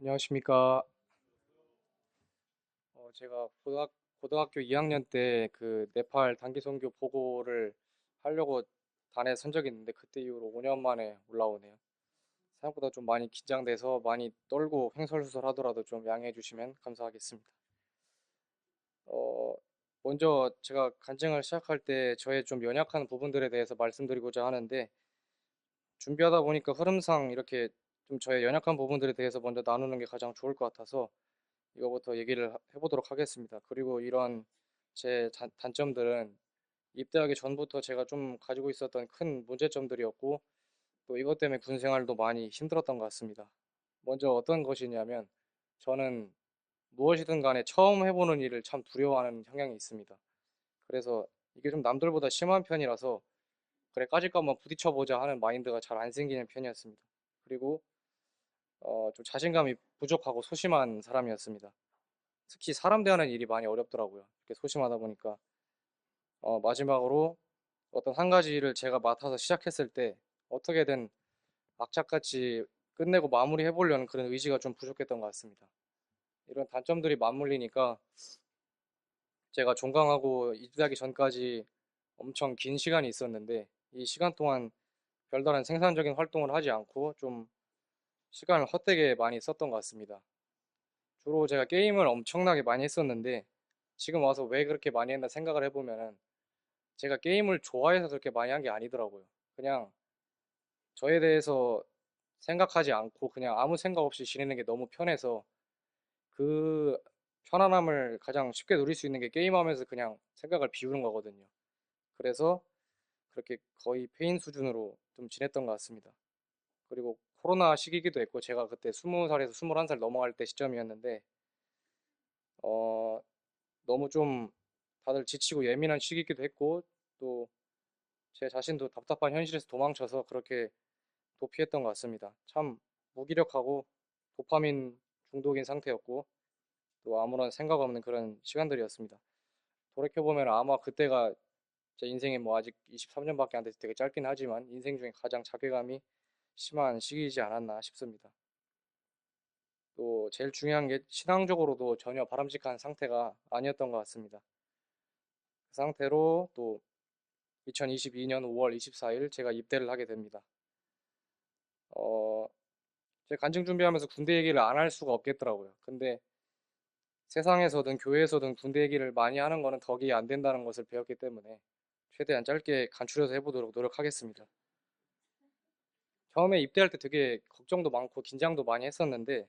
안녕하십니까. 제가 고등학교 2학년 때 그 네팔 단기 선교 보고를 하려고 단에 선 적이 있는데 그때 이후로 5년 만에 올라오네요. 생각보다 좀 많이 긴장돼서 많이 떨고 횡설수설하더라도 좀 양해해 주시면 감사하겠습니다. 어, 먼저 제가 간증을 시작할 때 저의 좀 연약한 부분들에 대해서 말씀드리고자 하는데 준비하다 보니까 흐름상 이렇게 좀 저의 연약한 부분들에 대해서 먼저 나누는 게 가장 좋을 것 같아서 이거부터 얘기를 해보도록 하겠습니다. 그리고 이런 제 단점들은 입대하기 전부터 제가 좀 가지고 있었던 큰 문제점들이었고 또 이것 때문에 군 생활도 많이 힘들었던 것 같습니다. 먼저 어떤 것이냐면 저는 무엇이든 간에 처음 해보는 일을 참 두려워하는 성향이 있습니다. 그래서 이게 좀 남들보다 심한 편이라서 그래 까짓 거 한번 부딪혀보자 하는 마인드가 잘 안 생기는 편이었습니다. 그리고 좀 자신감이 부족하고 소심한 사람이었습니다. 특히 사람 대하는 일이 많이 어렵더라고요. 이렇게 소심하다 보니까 마지막으로 어떤 한 가지 일을 제가 맡아서 시작했을 때 어떻게든 악착같이 끝내고 마무리해 보려는 그런 의지가 좀 부족했던 것 같습니다. 이런 단점들이 맞물리니까 제가 종강하고 입대하기 전까지 엄청 긴 시간이 있었는데 이 시간 동안 별다른 생산적인 활동을 하지 않고 좀 시간을 헛되게 많이 썼던 것 같습니다. 주로 제가 게임을 엄청나게 많이 했었는데 지금 와서 왜 그렇게 많이 했나 생각을 해보면은 제가 게임을 좋아해서 그렇게 많이 한 게 아니더라고요. 그냥 저에 대해서 생각하지 않고 그냥 아무 생각 없이 지내는 게 너무 편해서 그 편안함을 가장 쉽게 누릴 수 있는 게 게임하면서 그냥 생각을 비우는 거거든요. 그래서 그렇게 거의 페인 수준으로 좀 지냈던 것 같습니다. 그리고 코로나 시기이기도 했고 제가 그때 20살에서 21살 넘어갈 때 시점이었는데 어, 너무 좀 다들 지치고 예민한 시기이기도 했고 또 제 자신도 답답한 현실에서 도망쳐서 그렇게 도피했던 것 같습니다. 참 무기력하고 도파민 중독인 상태였고 또 아무런 생각 없는 그런 시간들이었습니다. 돌이켜보면 아마 그때가 제 인생에 뭐 아직 23년밖에 안 돼서 되게 짧긴 하지만 인생 중에 가장 자괴감이 심한 시기이지 않았나 싶습니다. 또 제일 중요한 게 신앙적으로도 전혀 바람직한 상태가 아니었던 것 같습니다. 그 상태로 또 2022년 5월 24일 제가 입대를 하게 됩니다. 어, 제 간증 준비하면서 군대 얘기를 안 할 수가 없겠더라고요. 근데 세상에서든 교회에서든 군대 얘기를 많이 하는 거는 덕이 안 된다는 것을 배웠기 때문에 최대한 짧게 간추려서 해보도록 노력하겠습니다. 처음에 입대할 때 되게 걱정도 많고 긴장도 많이 했었는데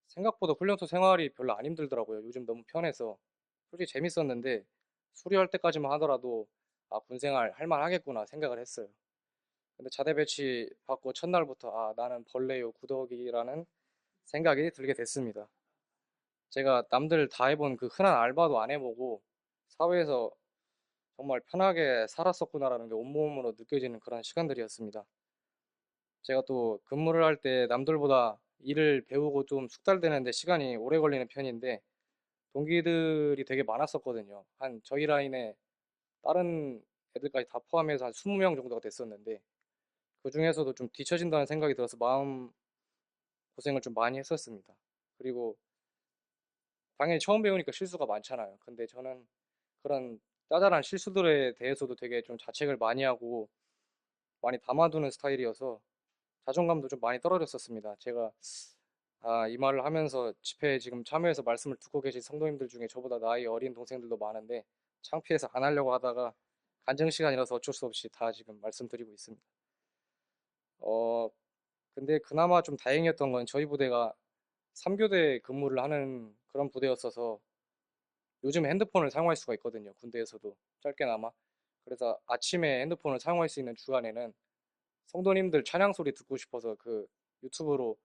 생각보다 훈련소 생활이 별로 안 힘들더라고요. 요즘 너무 편해서 솔직히 재밌었는데 수료할 때까지만 하더라도 아, 군 생활 할 만하겠구나 생각을 했어요. 근데 자대 배치 받고 첫날부터 아, 나는 벌레요 구더기라는 생각이 들게 됐습니다. 제가 남들 다 해본 그 흔한 알바도 안 해보고 사회에서 정말 편하게 살았었구나라는 게 온몸으로 느껴지는 그런 시간들이었습니다. 제가 또 근무를 할 때 남들보다 일을 배우고 좀 숙달되는데 시간이 오래 걸리는 편인데 동기들이 되게 많았었거든요. 한 저희 라인에 다른 애들까지 다 포함해서 한 20명 정도가 됐었는데 그 중에서도 좀 뒤처진다는 생각이 들어서 마음 고생을 좀 많이 했었습니다. 그리고 당연히 처음 배우니까 실수가 많잖아요. 근데 저는 그런 짜잘한 실수들에 대해서도 되게 좀 자책을 많이 하고 많이 담아두는 스타일이어서 자존감도 좀 많이 떨어졌었습니다. 제가 이 말을 하면서 집회에 지금 참여해서 말씀을 듣고 계신 성도님들 중에 저보다 나이 어린 동생들도 많은데 창피해서 안 하려고 하다가 간증 시간이라서 어쩔 수 없이 다 지금 말씀드리고 있습니다. 어, 근데 그나마 좀 다행이었던 건 저희 부대가 3교대 근무를 하는 그런 부대였어서 요즘 핸드폰을 사용할 수가 있거든요. 군대에서도 짧게나마. 그래서 아침에 핸드폰을 사용할 수 있는 주간에는 성도님들 찬양 소리 듣고 싶어서 그 유튜브로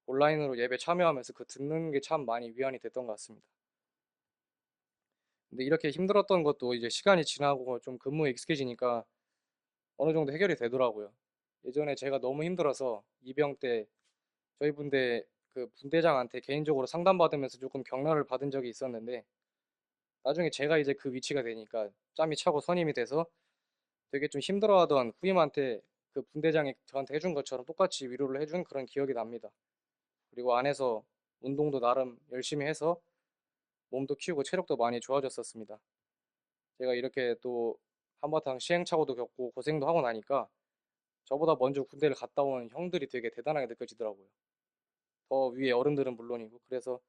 온라인으로 예배 참여하면서 그 듣는 게 참 많이 위안이 됐던 것 같습니다. 근데 이렇게 힘들었던 것도 이제 시간이 지나고 좀 근무에 익숙해지니까 어느 정도 해결이 되더라고요. 예전에 제가 너무 힘들어서 이병 때 저희 분대 그 분대장한테 개인적으로 상담받으면서 조금 격려를 받은 적이 있었는데 나중에 제가 이제 그 위치가 되니까 짬이 차고 선임이 돼서 되게 좀 힘들어하던 후임한테 그 분대장이 저한테 해준 것처럼 똑같이 위로를 해준 그런 기억이 납니다. 그리고 안에서 운동도 나름 열심히 해서 몸도 키우고 체력도 많이 좋아졌었습니다. 제가 이렇게 또 한바탕 시행착오도 겪고 고생도 하고 나니까 저보다 먼저 군대를 갔다 온 형들이 되게 대단하게 느껴지더라고요. 더 위에 어른들은 물론이고. 그래서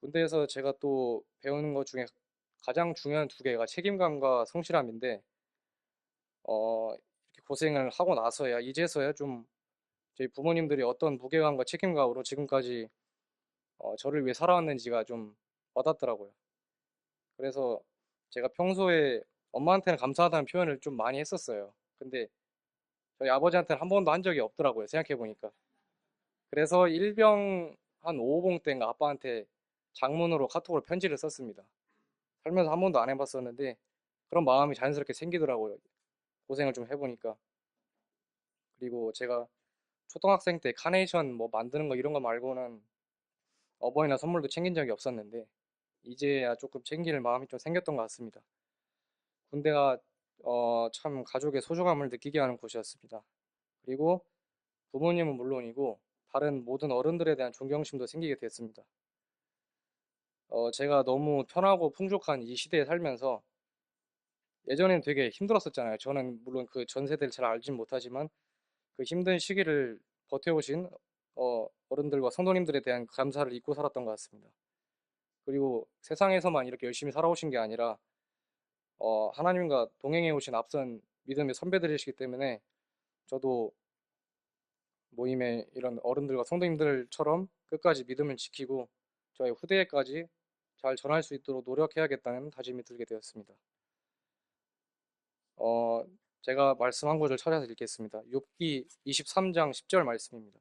군대에서 제가 또 배우는 것 중에 가장 중요한 두 개가 책임감과 성실함인데, 이렇게 고생을 하고 나서야, 이제서야 좀 저희 부모님들이 어떤 무게감과 책임감으로 지금까지 저를 위해 살아왔는지가 좀 와닿더라고요. 그래서 제가 평소에 엄마한테는 감사하다는 표현을 좀 많이 했었어요. 근데 저희 아버지한테는 한 번도 한 적이 없더라고요. 생각해보니까. 그래서 일병 한 5호봉 때인가 아빠한테 장문으로 카톡으로 편지를 썼습니다. 살면서 한 번도 안 해봤었는데 그런 마음이 자연스럽게 생기더라고요. 고생을 좀 해보니까. 그리고 제가 초등학생 때 카네이션 뭐 만드는 거 이런 거 말고는 어버이날 선물도 챙긴 적이 없었는데 이제야 조금 챙길 마음이 좀 생겼던 것 같습니다. 군대가 참 가족의 소중함을 느끼게 하는 곳이었습니다. 그리고 부모님은 물론이고 다른 모든 어른들에 대한 존경심도 생기게 됐습니다. 제가 너무 편하고 풍족한 이 시대에 살면서 예전엔 되게 힘들었었잖아요. 저는 물론 그 전 세대를 잘 알진 못하지만 그 힘든 시기를 버텨오신 어른들과 성도님들에 대한 감사를 잊고 살았던 것 같습니다. 그리고 세상에서만 이렇게 열심히 살아오신 게 아니라 하나님과 동행해 오신 앞선 믿음의 선배들이시기 때문에 저도 모임의 이런 어른들과 성도님들처럼 끝까지 믿음을 지키고 저의 후대에까지 잘 전할 수 있도록 노력해야겠다는 다짐이 들게 되었습니다. 어, 제가 말씀 한 구절 찾아서 읽겠습니다. 욥기 23장 10절 말씀입니다.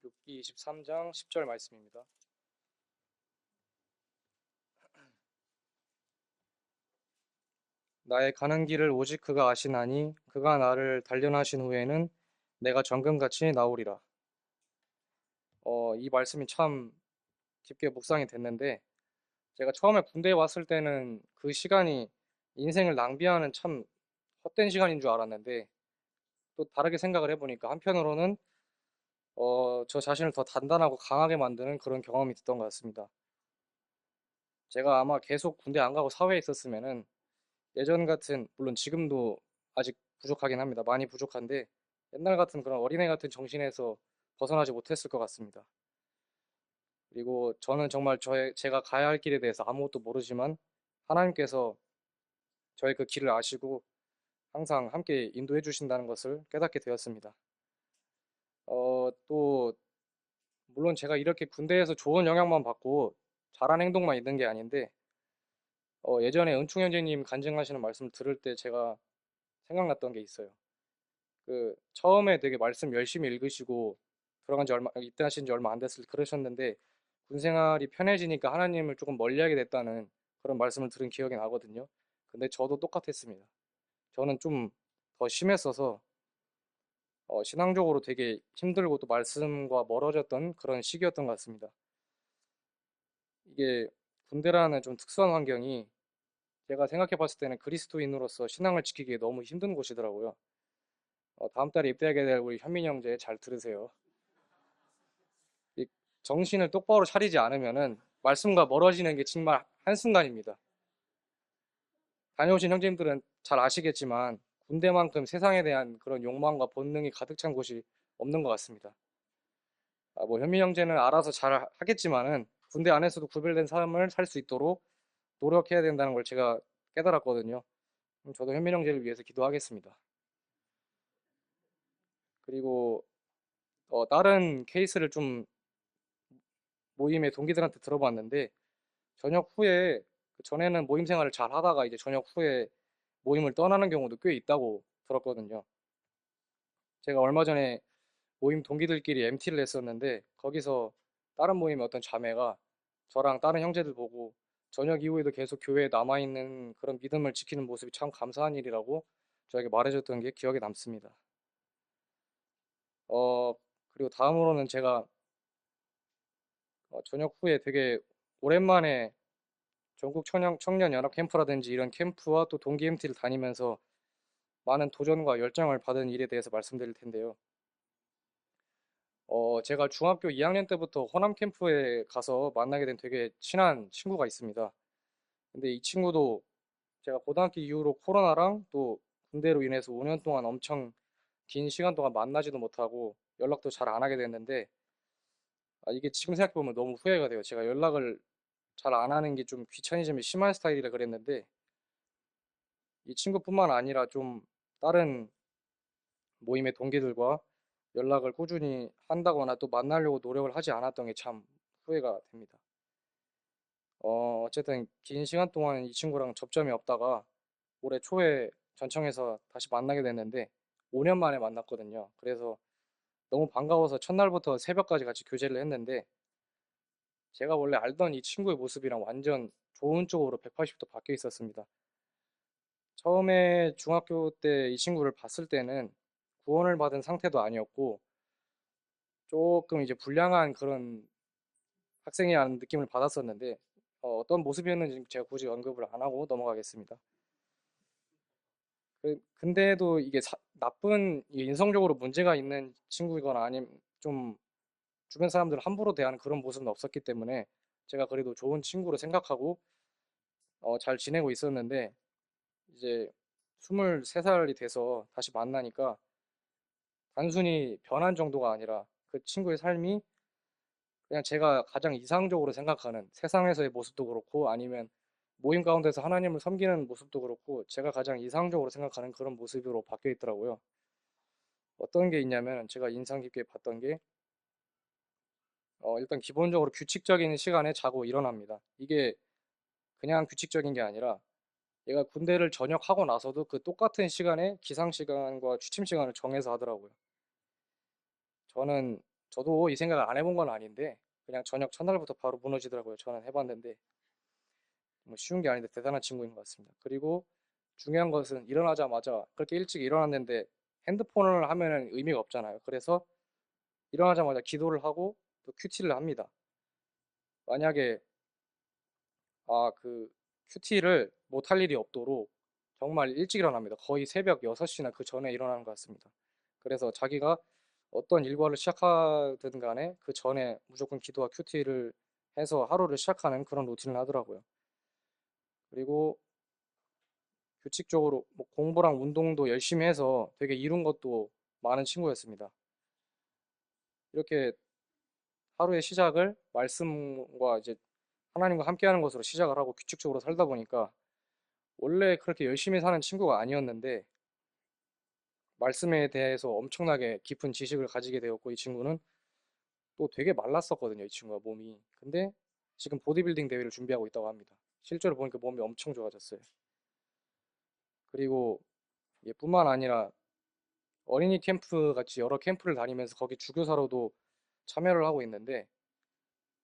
욥기 23장 10절 말씀입니다. 나의 가는 길을 오직 그가 아시나니 그가 나를 단련하신 후에는 내가 정금같이 나오리라. 이 말씀이 참 깊게 묵상이 됐는데 제가 처음에 군대에 왔을 때는 그 시간이 인생을 낭비하는 참 헛된 시간인 줄 알았는데 또 다르게 생각을 해보니까 한편으로는 저 자신을 더 단단하고 강하게 만드는 그런 경험이 됐던 것 같습니다. 제가 아마 계속 군대 안 가고 사회에 있었으면은 예전 같은, 물론 지금도 아직 부족하긴 합니다. 많이 부족한데 옛날 같은 그런 어린애 같은 정신에서 벗어나지 못했을 것 같습니다. 그리고 저는 정말 제가 가야 할 길에 대해서 아무것도 모르지만 하나님께서 저의 그 길을 아시고 항상 함께 인도해 주신다는 것을 깨닫게 되었습니다. 또 물론 제가 이렇게 군대에서 좋은 영향만 받고 잘한 행동만 있는 게 아닌데 예전에 은총 형제님 간증하시는 말씀 들을 때 제가 생각났던 게 있어요. 그 처음에 되게 말씀 열심히 읽으시고 들어간 지 얼마 입대하신 지 얼마 안 됐을 때 그러셨는데 군 생활이 편해지니까 하나님을 조금 멀리하게 됐다는 그런 말씀을 들은 기억이 나거든요. 근데 저도 똑같았습니다. 저는 좀 더 심했어서 신앙적으로 되게 힘들고 또 말씀과 멀어졌던 그런 시기였던 것 같습니다. 이게 군대라는 좀 특수한 환경이 제가 생각해 봤을 때는 그리스도인으로서 신앙을 지키기에 너무 힘든 곳이더라고요. 다음 달에 입대하게 될 우리 현민 형제 잘 들으세요. 이 정신을 똑바로 차리지 않으면은 말씀과 멀어지는 게 정말 한순간입니다. 다녀오신 형제님들은 잘 아시겠지만 군대만큼 세상에 대한 그런 욕망과 본능이 가득 찬 곳이 없는 것 같습니다. 뭐 현민 형제는 알아서 잘 하겠지만은 군대 안에서도 구별된 삶을 살 수 있도록 노력해야 된다는 걸 제가 깨달았거든요. 그럼 저도 현민 형제를 위해서 기도하겠습니다. 그리고 다른 케이스를 좀 모임의 동기들한테 들어봤는데 저녁 후에 그 전에는 모임 생활을 잘 하다가 이제 저녁 후에 모임을 떠나는 경우도 꽤 있다고 들었거든요. 제가 얼마 전에 모임 동기들끼리 MT를 했었는데 거기서 다른 모임의 어떤 자매가 저랑 다른 형제들 보고 저녁 이후에도 계속 교회에 남아있는 그런 믿음을 지키는 모습이 참 감사한 일이라고 저에게 말해줬던 게 기억에 남습니다. 어, 그리고 다음으로는 제가 저녁 후에 되게 오랜만에 전국 청년 연합 캠프라든지 이런 캠프와 또 동기 MT를 다니면서 많은 도전과 열정을 받은 일에 대해서 말씀드릴 텐데요. 제가 중학교 2학년 때부터 호남 캠프에 가서 만나게 된 되게 친한 친구가 있습니다. 근데 이 친구도 제가 고등학교 이후로 코로나랑 또 군대로 인해서 5년 동안 엄청 긴 시간 동안 만나지도 못하고 연락도 잘 안 하게 됐는데, 이게 지금 생각해보면 너무 후회가 돼요. 제가 연락을 잘 안 하는 게 좀 귀차니즘이 심한 스타일이라 그랬는데, 이 친구뿐만 아니라 좀 다른 모임의 동기들과 연락을 꾸준히 한다거나 또 만나려고 노력을 하지 않았던 게 참 후회가 됩니다. 어쨌든 긴 시간 동안 이 친구랑 접점이 없다가 올해 초에 전청에서 다시 만나게 됐는데 5년 만에 만났거든요. 그래서 너무 반가워서 첫날부터 새벽까지 같이 교제를 했는데, 제가 원래 알던 이 친구의 모습이랑 완전 좋은 쪽으로 180도 바뀌어 있었습니다. 처음에 중학교 때 이 친구를 봤을 때는 구원을 받은 상태도 아니었고 조금 이제 불량한 그런 학생이라는 느낌을 받았었는데, 어떤 모습이었는지 제가 굳이 언급을 안 하고 넘어가겠습니다. 근데도 이게 나쁜 이게 인성적으로 문제가 있는 친구이거나 아니면 좀 주변 사람들을 함부로 대하는 그런 모습은 없었기 때문에 제가 그래도 좋은 친구로 생각하고 잘 지내고 있었는데, 이제 23살이 돼서 다시 만나니까 단순히 변한 정도가 아니라 그 친구의 삶이 그냥 제가 가장 이상적으로 생각하는 세상에서의 모습도 그렇고 아니면 모임 가운데서 하나님을 섬기는 모습도 그렇고 제가 가장 이상적으로 생각하는 그런 모습으로 바뀌어 있더라고요. 어떤 게 있냐면 제가 인상 깊게 봤던 게, 일단 기본적으로 규칙적인 시간에 자고 일어납니다. 이게 그냥 규칙적인 게 아니라 얘가 군대를 전역하고 나서도 그 똑같은 시간에 기상 시간과 취침 시간을 정해서 하더라고요. 저는 저도 이 생각을 안 해본 건 아닌데 그냥 저녁 첫날부터 바로 무너지더라고요. 저는 해봤는데 뭐 쉬운 게 아닌데 대단한 친구인 것 같습니다. 그리고 중요한 것은 일어나자마자 그렇게 일찍 일어났는데 핸드폰을 하면은 의미가 없잖아요. 그래서 일어나자마자 기도를 하고 또 큐티를 합니다. 만약에 그 큐티를 못할 일이 없도록 정말 일찍 일어납니다. 거의 새벽 6시나 그 전에 일어나는 것 같습니다. 그래서 자기가 어떤 일과를 시작하든 간에 그 전에 무조건 기도와 큐티를 해서 하루를 시작하는 그런 루틴을 하더라고요. 그리고 규칙적으로 뭐 공부랑 운동도 열심히 해서 되게 이룬 것도 많은 친구였습니다. 이렇게 하루의 시작을 말씀과 이제 하나님과 함께하는 것으로 시작을 하고 규칙적으로 살다 보니까 원래 그렇게 열심히 사는 친구가 아니었는데 말씀에 대해서 엄청나게 깊은 지식을 가지게 되었고, 이 친구는 또 되게 말랐었거든요, 이 친구가 몸이. 근데 지금 보디빌딩 대회를 준비하고 있다고 합니다. 실제로 보니까 몸이 엄청 좋아졌어요. 그리고 얘뿐만 아니라 어린이 캠프 같이 여러 캠프를 다니면서 거기 주교사로도 참여를 하고 있는데,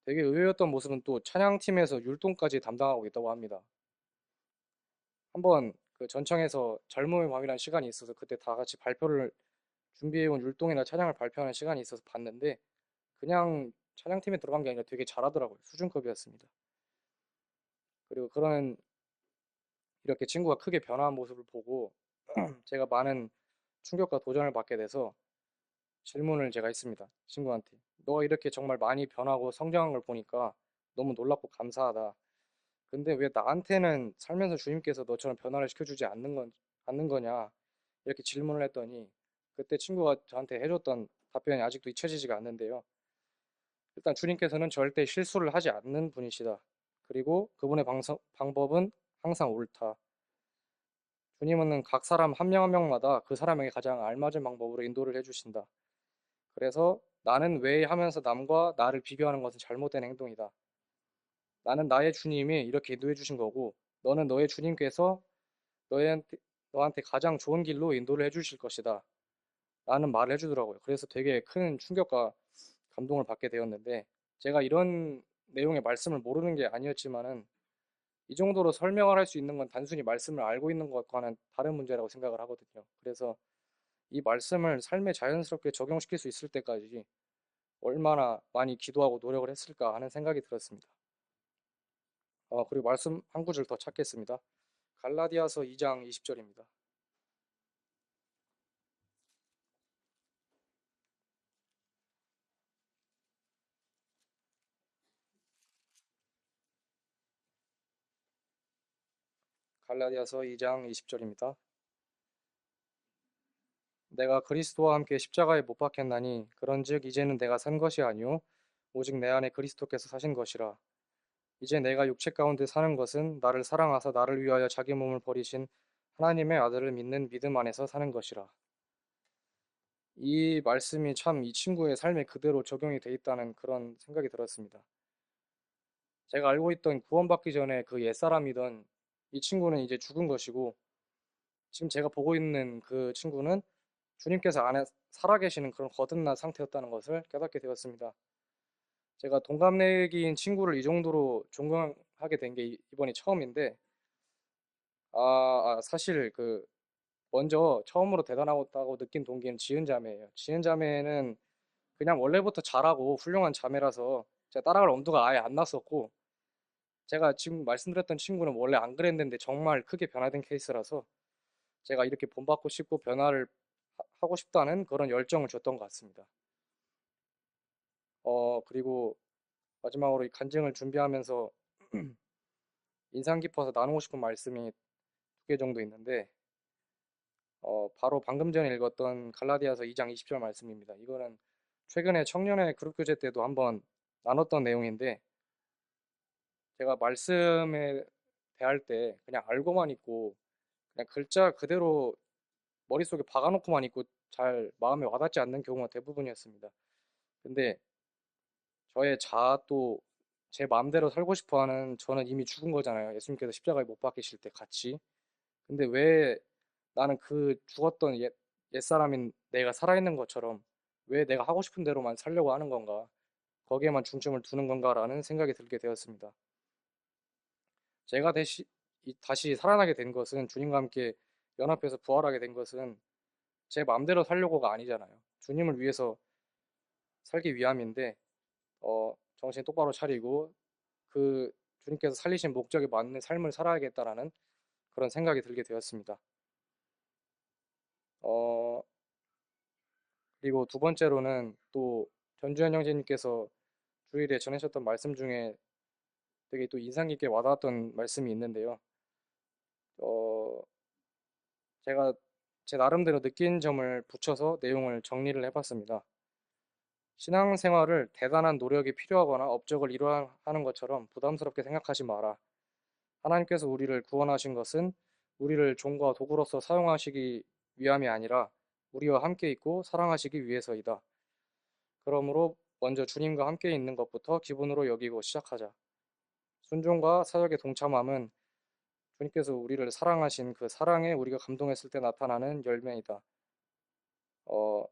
되게 의외였던 모습은 또 찬양팀에서 율동까지 담당하고 있다고 합니다. 한번 그 전청에서 젊음의 밤이라는 시간이 있어서 그때 다 같이 발표를 준비해온 율동이나 찬양을 발표하는 시간이 있어서 봤는데, 그냥 찬양팀에 들어간 게 아니라 되게 잘하더라고요. 수준급이었습니다. 그리고 그런 이렇게 친구가 크게 변화한 모습을 보고 제가 많은 충격과 도전을 받게 돼서 질문을 제가 했습니다. 친구한테. 너가 이렇게 정말 많이 변하고 성장한 걸 보니까 너무 놀랍고 감사하다. 근데 왜 나한테는 살면서 주님께서 너처럼 변화를 시켜주지 않는 거냐? 이렇게 질문을 했더니 그때 친구가 저한테 해줬던 답변이 아직도 잊혀지지가 않는데요. 일단 주님께서는 절대 실수를 하지 않는 분이시다. 그리고 그분의 방법은 항상 옳다. 주님은 각 사람 한 명 한 명마다 그 사람에게 가장 알맞은 방법으로 인도를 해주신다. 그래서 나는 왜 하면서 남과 나를 비교하는 것은 잘못된 행동이다. 나는 나의 주님이 이렇게 인도해 주신 거고, 너는 너의 주님께서 너한테, 너한테 가장 좋은 길로 인도를 해주실 것이다. 라는 말을 해주더라고요. 그래서 되게 큰 충격과 감동을 받게 되었는데, 제가 이런 내용의 말씀을 모르는 게 아니었지만은 이 정도로 설명을 할 수 있는 건 단순히 말씀을 알고 있는 것과는 다른 문제라고 생각을 하거든요. 그래서 이 말씀을 삶에 자연스럽게 적용시킬 수 있을 때까지 얼마나 많이 기도하고 노력을 했을까 하는 생각이 들었습니다. 그리고 말씀 한 구절 더 찾겠습니다. 갈라디아서 2장 20절입니다. 갈라디아서 2장 20절입니다. 내가 그리스도와 함께 십자가에 못 박혔나니 그런즉 이제는 내가 산 것이 아니요 오직 내 안에 그리스도께서 사신 것이라. 이제 내가 육체 가운데 사는 것은 나를 사랑하사 나를 위하여 자기 몸을 버리신 하나님의 아들을 믿는 믿음 안에서 사는 것이라. 이 말씀이 참 이 친구의 삶에 그대로 적용이 돼 있다는 그런 생각이 들었습니다. 제가 알고 있던 구원받기 전에 그 옛사람이던 이 친구는 이제 죽은 것이고, 지금 제가 보고 있는 그 친구는 주님께서 안에 살아계시는 그런 거듭난 상태였다는 것을 깨닫게 되었습니다. 제가 동갑내기인 친구를 이 정도로 존경하게 된 게 이번이 처음인데, 사실 먼저 처음으로 대단하다고 느낀 동기는 지은 자매예요. 지은 자매는 그냥 원래부터 잘하고 훌륭한 자매라서 제가 따라갈 엄두가 아예 안 났었고, 제가 지금 말씀드렸던 친구는 원래 안 그랬는데 정말 크게 변화된 케이스라서 제가 이렇게 본받고 싶고 변화를 하고 싶다는 그런 열정을 줬던 것 같습니다. 그리고 마지막으로 이 간증을 준비하면서 인상 깊어서 나누고 싶은 말씀이 두 개 정도 있는데, 바로 방금 전에 읽었던 갈라디아서 2장 20절 말씀입니다. 이거는 최근에 청년의 그룹 교제 때도 한번 나눴던 내용인데, 제가 말씀에 대할 때 그냥 알고만 있고 그냥 글자 그대로 머릿속에 박아놓고만 있고 잘 마음에 와닿지 않는 경우가 대부분이었습니다. 근데 저의 자아도 제 마음대로 살고 싶어하는 저는 이미 죽은 거잖아요. 예수님께서 십자가에 못 박히실 때 같이. 근데 왜 나는 그 죽었던 옛사람인 내가 살아있는 것처럼 왜 내가 하고 싶은 대로만 살려고 하는 건가? 거기에만 중점을 두는 건가라는 생각이 들게 되었습니다. 제가 다시 살아나게 된 것은 주님과 함께 연합해서 부활하게 된 것은 제 마음대로 살려고가 아니잖아요. 주님을 위해서 살기 위함인데 정신 똑바로 차리고 그 주님께서 살리신 목적에 맞는 삶을 살아야겠다라는 그런 생각이 들게 되었습니다. 어, 그리고 두 번째로는 또 전주현 형제님께서 주일에 전하셨던 말씀 중에 되게 또 인상 깊게 와닿았던 말씀이 있는데요. 어, 제가 제 나름대로 느낀 점을 붙여서 내용을 정리를 해봤습니다. 신앙생활을 대단한 노력이 필요하거나 업적을 이루어야 하는 것처럼 부담스럽게 생각하지 마라. 하나님께서 우리를 구원하신 것은 우리를 종과 도구로서 사용하시기 위함이 아니라 우리와 함께 있고 사랑하시기 위해서이다. 그러므로 먼저 주님과 함께 있는 것부터 기본으로 여기고 시작하자. 순종과 사역의 동참함은 주님께서 우리를 사랑하신 그 사랑에 우리가 감동했을 때 나타나는 열매이다. 어,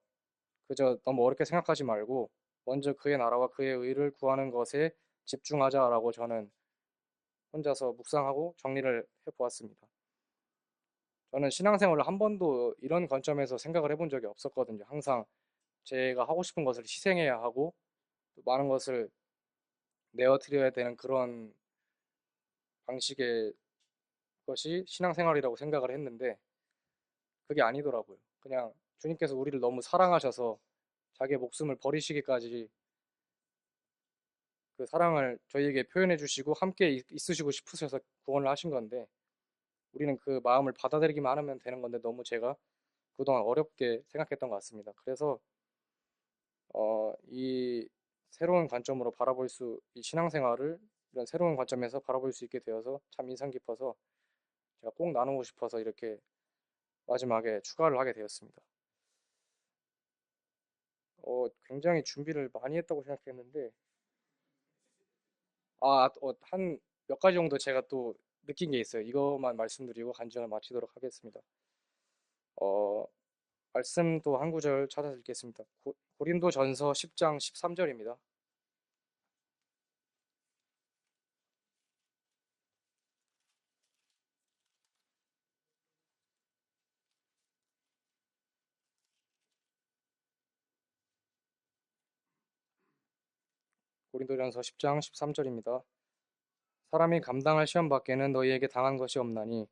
그저 너무 어렵게 생각하지 말고 먼저 그의 나라와 그의 의를 구하는 것에 집중하자라고 저는 혼자서 묵상하고 정리를 해보았습니다. 저는 신앙생활을 한 번도 이런 관점에서 생각을 해본 적이 없었거든요. 항상 제가 하고 싶은 것을 희생해야 하고 또 많은 것을 내어드려야 되는 그런 방식의 것이 신앙생활이라고 생각을 했는데 그게 아니더라고요. 그냥 주님께서 우리를 너무 사랑하셔서 자기의 목숨을 버리시기까지 그 사랑을 저희에게 표현해 주시고 함께 있으시고 싶으셔서 구원을 하신 건데 우리는 그 마음을 받아들이기만 하면 되는 건데 너무 제가 그동안 어렵게 생각했던 것 같습니다. 그래서 이 새로운 관점으로 이 신앙생활을 이런 새로운 관점에서 바라볼 수 있게 되어서 참 인상 깊어서 제가 꼭 나누고 싶어서 이렇게 마지막에 추가를 하게 되었습니다. 굉장히 준비를 많이 했다고 생각했는데, 한 몇 가지 정도 제가 또 느낀 게 있어요. 이것만 말씀드리고 간증을 마치도록 하겠습니다. 어, 말씀도 한 구절 찾아서 읽겠습니다. 고린도전서 10장 13절입니다. 고린도전서 10장 13절입니다. 사람이 감당할 시험 밖에는 너희에게 당한 것이 없나니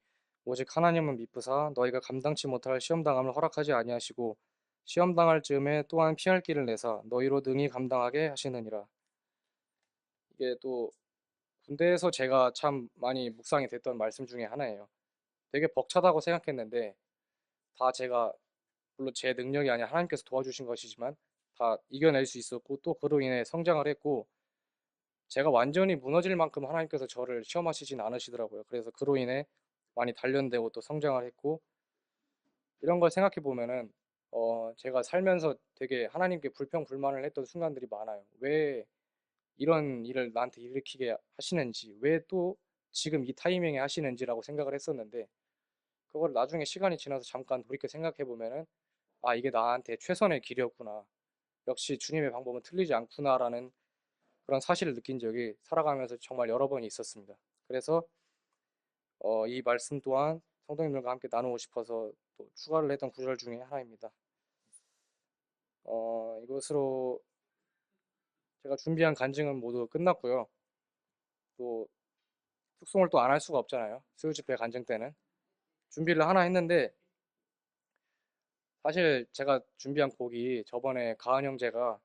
오직 하나님은 미쁘사 너희가 감당치 못할 시험 당함을 허락하지 아니하시고 시험 당할 즈음에 또한 피할 길을 내사 너희로 능히 감당하게 하시느니라. 이게 또 군대에서 제가 참 많이 묵상이 됐던 말씀 중에 하나예요. 되게 벅차다고 생각했는데 다 제가 물론 제 능력이 아니라 하나님께서 도와주신 것이지만 다 이겨낼 수 있었고 또 그로 인해 성장을 했고 제가 완전히 무너질 만큼 하나님께서 저를 시험하시진 않으시더라고요. 그래서 그로 인해 많이 단련되고 또 성장을 했고 이런 걸 생각해 보면은 제가 살면서 되게 하나님께 불평불만을 했던 순간들이 많아요. 왜 이런 일을 나한테 일으키게 하시는지, 왜 또 지금 이 타이밍에 하시는지라고 생각을 했었는데 그걸 나중에 시간이 지나서 잠깐 돌이켜 생각해 보면은 아, 이게 나한테 최선의 길이었구나. 역시 주님의 방법은 틀리지 않구나라는 그런 사실을 느낀 적이 살아가면서 정말 여러 번 있었습니다. 그래서 이 말씀 또한 성도님들과 함께 나누고 싶어서 또 추가를 했던 구절 중에 하나입니다. 이것으로 제가 준비한 간증은 모두 끝났고요. 또 숙송을 또 안 할 수가 없잖아요. 수요 집회 간증 때는 준비를 하나 했는데 사실 제가 준비한 곡이 저번에 가은 형제가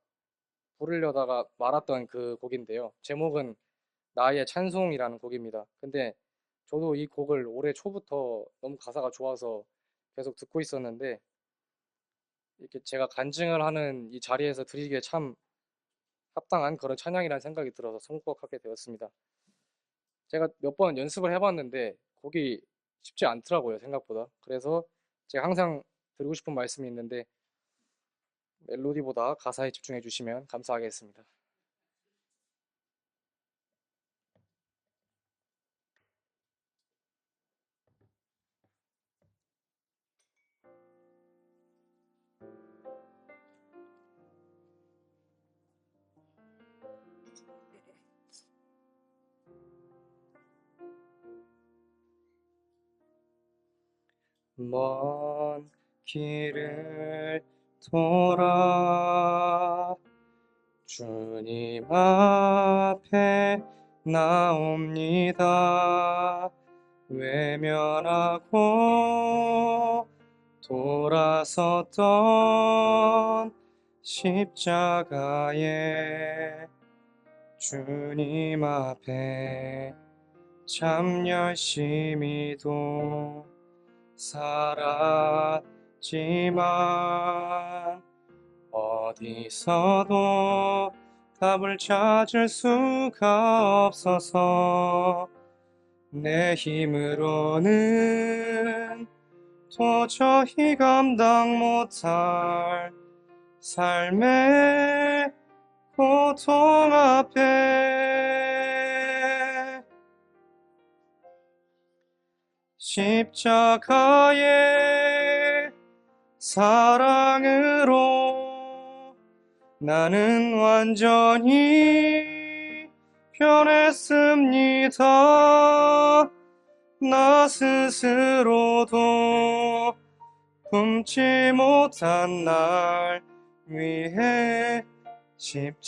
부르려다가 말았던 그 곡인데요. 제목은 나의 찬송이라는 곡입니다. 근데 저도 이 곡을 올해 초부터 너무 가사가 좋아서 계속 듣고 있었는데 이렇게 제가 간증을 하는 이 자리에서 드리기에 참 합당한 그런 찬양이라는 생각이 들어서 선곡하게 되었습니다. 제가 몇 번 연습을 해봤는데 곡이 쉽지 않더라고요, 생각보다. 그래서 제가 항상 드리고 싶은 말씀이 있는데 멜로디보다 가사에 집중해 주시면 감사하겠습니다. 먼 길을 돌아 주님 앞에 나옵니다. 외면하고 돌아섰던 십자가에 주님 앞에 참 열심히도 살았지만 어디서도 답을 찾을 수가 없어서 내 힘으로는 도저히 감당 못할 삶의 고통 앞에 십자가의 사랑으로 나는 완전히 변했습니다. 나 스스로도 품지 못한 날 위해 십자가에서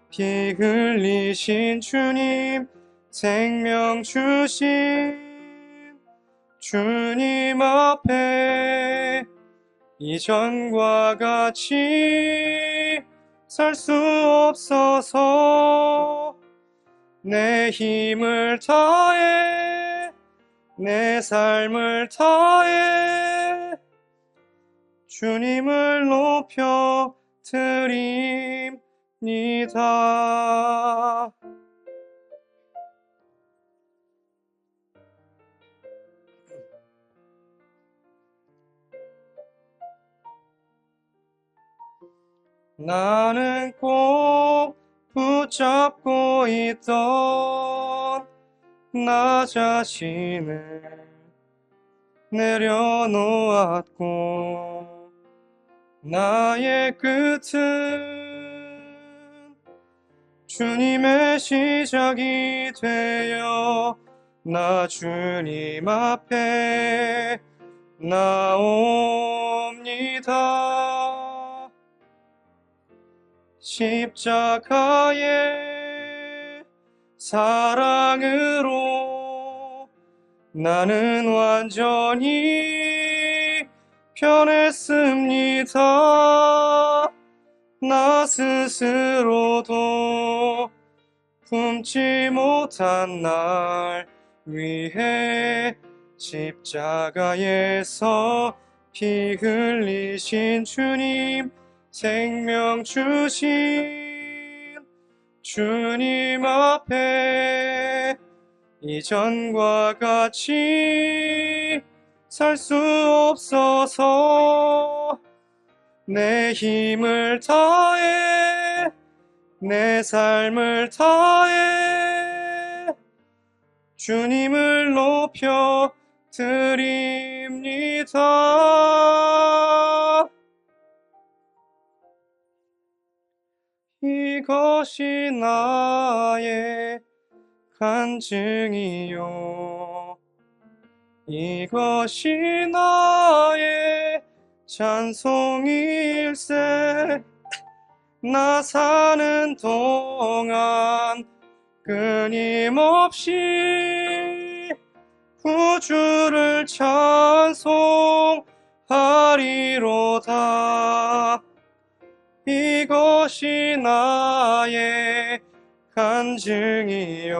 피 흘리신 주님, 생명 주신 주님 앞에 이전과 같이 살 수 없어서 내 힘을 다해 내 삶을 다해 주님을 높여 드립니다. 나는 꼭 붙잡고 있던 나 자신을 내려놓았고 나의 끝은 주님의 시작이 되어 나 주님 앞에 나옵니다. 십자가의 사랑으로 나는 완전히 변했습니다. 나 스스로도 품지 못한 날 위해 십자가에서 피 흘리신 주님, 생명 주신 주님 앞에 이전과 같이 살 수 없어서 내 힘을 다해 내 삶을 다해 주님을 높여 드립니다. 이것이 나의 간증이요, 이것이 나의 찬송일세. 나 사는 동안 끊임없이 구주를 찬송하리로다. 이것이 나의 간증이요,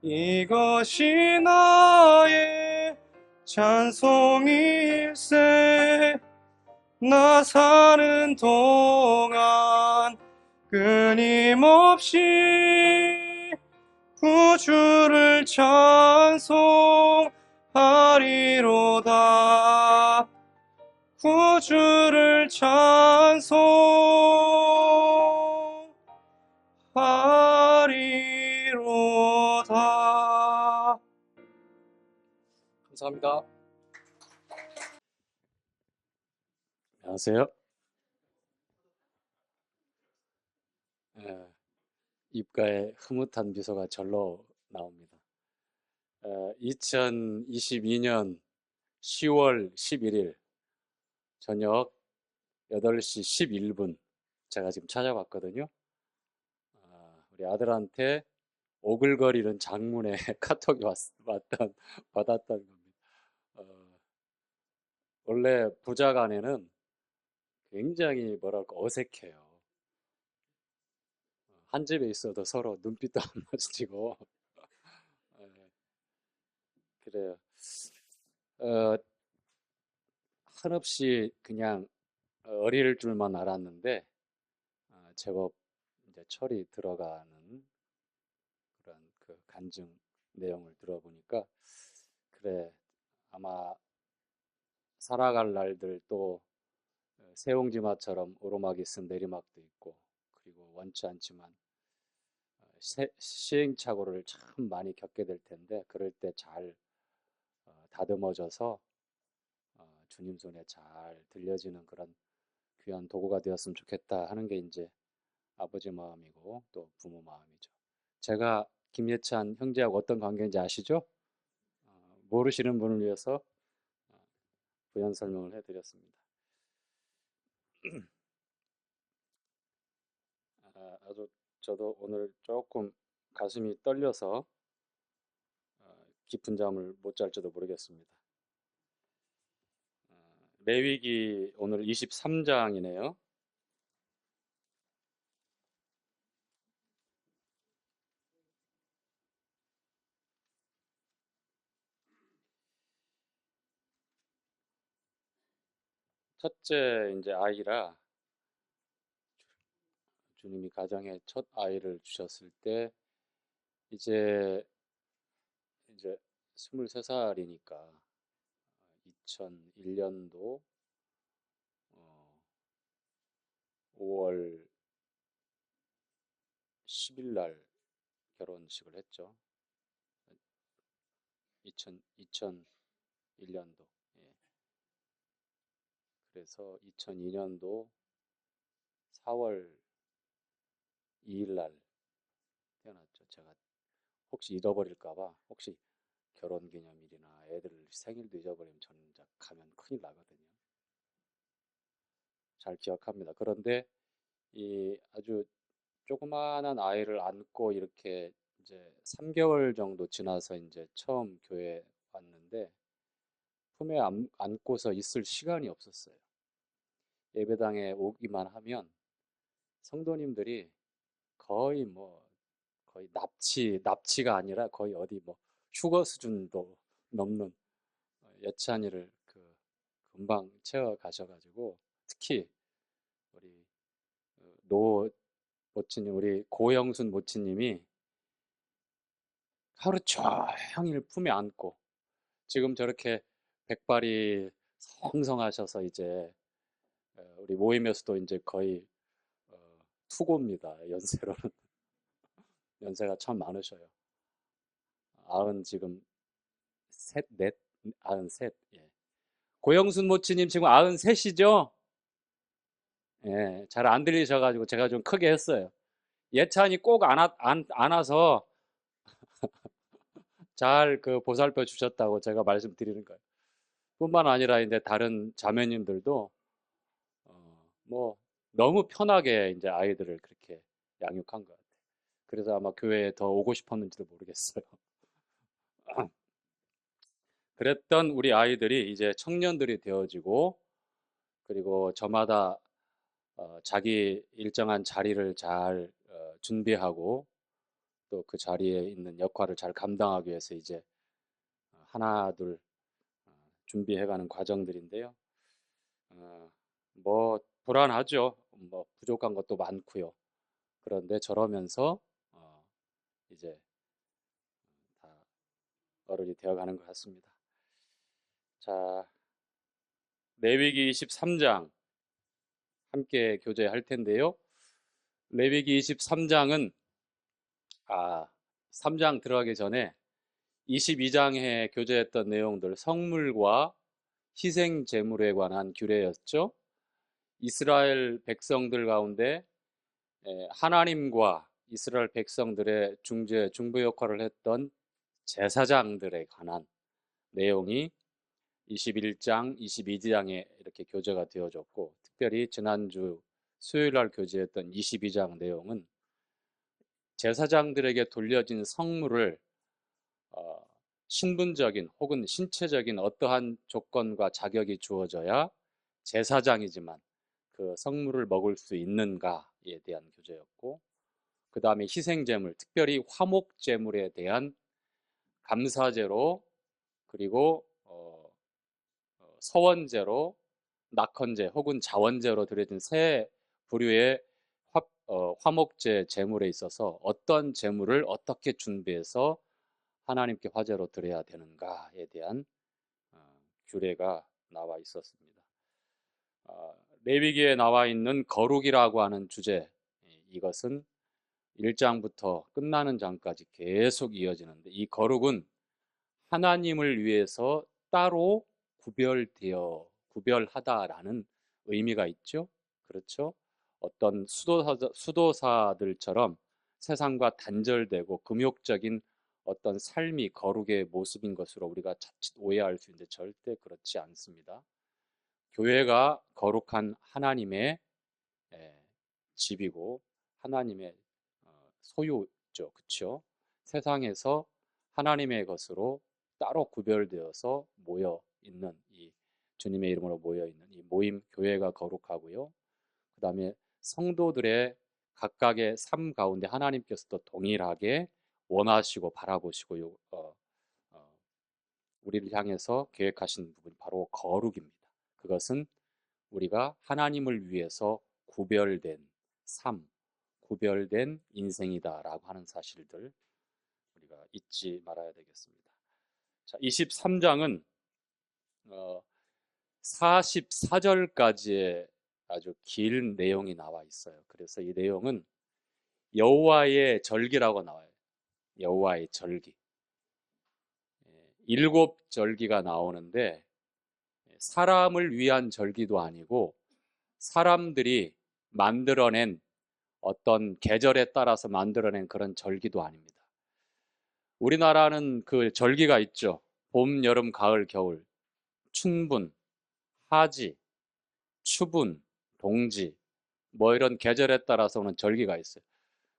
이것이 나의 찬송일세. 나 사는 동안 끊임없이 구주를 찬송하리로다. 구주를 찬송하리로다. 감사합니다. 안녕하세요. 예, 입가에 흐뭇한 미소가 절로 나옵니다. 2022년 10월 11일 저녁 8시 11분 제가 지금 찾아봤거든요. 우리 아들한테 오글거리는 장문의 카톡이 받았던 겁니다. 원래 부자간에는 굉장히 뭐랄까 어색해요. 한 집에 있어도 서로 눈빛도 안 마주치고 예, 그래요. 어, 한없이 그냥 어릴 줄만 알았는데 제법 이제 철이 들어가는 그런 그 간증 내용을 들어보니까 그래 아마 살아갈 날들 또 새옹지마처럼 오르막이 있으면 내리막도 있고 그리고 원치 않지만 시행착오를 참 많이 겪게 될 텐데 그럴 때 잘 다듬어져서 주님 손에 잘 들려지는 그런 귀한 도구가 되었으면 좋겠다 하는 게 이제 아버지 마음이고 또 부모 마음이죠. 제가 김예찬 형제하고 어떤 관계인지 아시죠? 모르시는 분을 위해서 부연 설명을 해드렸습니다. 아주 저도 오늘 조금 가슴이 떨려서 깊은 잠을 못 잘지도 모르겠습니다. 레위기 오늘 23장이네요. 첫째 이제 아이라 주님이 가정에 첫 아이를 주셨을 때 이제 이제 23살이니까 2001년도 5월 10일 날 결혼식을 했죠. 2001년도. 예. 그래서 2002년도 4월 2일 날 태어났죠. 제가 혹시 잃어버릴까봐 혹시 결혼기념일이나 애들 생일도 잊어버리면 전작 가면 큰일 나거든요. 잘 기억합니다. 그런데 이 아주 조그마한 아이를 안고 이렇게 이제 3개월 정도 지나서 이제 처음 교회 왔는데 품에 안고서 있을 시간이 없었어요. 예배당에 오기만 하면 성도님들이 거의 뭐 거의 납치가 아니라 거의 어디 뭐 휴거 수준도 넘는 예찬이를 금방 채워 가셔가지고 특히 우리 노 모치님, 우리 고영순 모치님이 하루 종일 품에 안고 지금 저렇게 백발이 성성하셔서 이제 우리 모임에서도 이제 거의 어, 투고입니다. 연세로는 연세가 참 많으셔요. 지금 셋, 넷, 93. 예. 고영순 모치님 지금 93이죠? 예, 잘 안 들리셔가지고 제가 좀 크게 했어요. 예찬이 꼭 안아서 잘 보살펴 주셨다고 제가 말씀드리는 거예요. 뿐만 아니라 이제 다른 자매님들도 뭐 너무 편하게 이제 아이들을 그렇게 양육한 것 같아요. 그래서 아마 교회에 더 오고 싶었는지도 모르겠어요. 그랬던 우리 아이들이 이제 청년들이 되어지고 그리고 저마다 자기 일정한 자리를 잘 준비하고 또 그 자리에 있는 역할을 잘 감당하기 위해서 이제 하나 둘 준비해가는 과정들인데요. 어, 뭐 불안하죠. 뭐 부족한 것도 많고요. 그런데 저러면서 이제 다 어른이 되어가는 것 같습니다. 자, 레위기 23장 함께 교제할 텐데요. 레위기 23장은 3장 들어가기 전에 22장에 교제했던 내용들, 성물과 희생 제물에 관한 규례였죠. 이스라엘 백성들 가운데 하나님과 이스라엘 백성들의 중보 역할을 했던 제사장들에 관한 내용이 21장, 22장에 이렇게 교제가 되어졌고, 특별히 지난주 수요일 날 교제했던 22장 내용은 제사장들에게 돌려진 성물을 신분적인 혹은 신체적인 어떠한 조건과 자격이 주어져야 제사장이지만 그 성물을 먹을 수 있는가에 대한 교제였고, 그 다음에 희생제물, 특별히 화목제물에 대한 감사제로, 그리고 서원제로, 낙헌제 혹은 자원제로 드려진 세 부류의 화목제 제물에 있어서 어떤 제물을 어떻게 준비해서 하나님께 화제로 드려야 되는가에 대한 규례가 나와 있었습니다. 레위기에 나와 있는 거룩이라고 하는 주제, 이것은 1장부터 끝나는 장까지 계속 이어지는데, 이 거룩은 하나님을 위해서 따로 구별하다라는 의미가 있죠. 그렇죠? 어떤 수도사들처럼 세상과 단절되고 금욕적인 어떤 삶이 거룩의 모습인 것으로 우리가 자칫 오해할 수 있는데 절대 그렇지 않습니다. 교회가 거룩한 하나님의 집이고 하나님의 소유죠. 그렇죠? 세상에서 하나님의 것으로 따로 구별되어서 모여 있는 이 주님의 이름으로 모여 있는 이 모임 교회가 거룩하고요. 그다음에 성도들의 각각의 삶 가운데 하나님께서도 동일하게 원하시고 바라보시고 우리를 향해서 계획하신 부분이 바로 거룩입니다. 그것은 우리가 하나님을 위해서 구별된 삶, 구별된 인생이다라고 하는 사실들 우리가 잊지 말아야 되겠습니다. 자, 23장은 44절까지의 아주 긴 내용이 나와 있어요. 그래서 이 내용은 여호와의 절기라고 나와요. 여호와의 절기. 7절기가 나오는데 사람을 위한 절기도 아니고 사람들이 만들어낸 어떤 계절에 따라서 만들어낸 그런 절기도 아닙니다. 우리나라는 그 절기가 있죠. 봄, 여름, 가을, 겨울, 춘분, 하지, 추분, 동지, 뭐 이런 계절에 따라서 오는 절기가 있어요.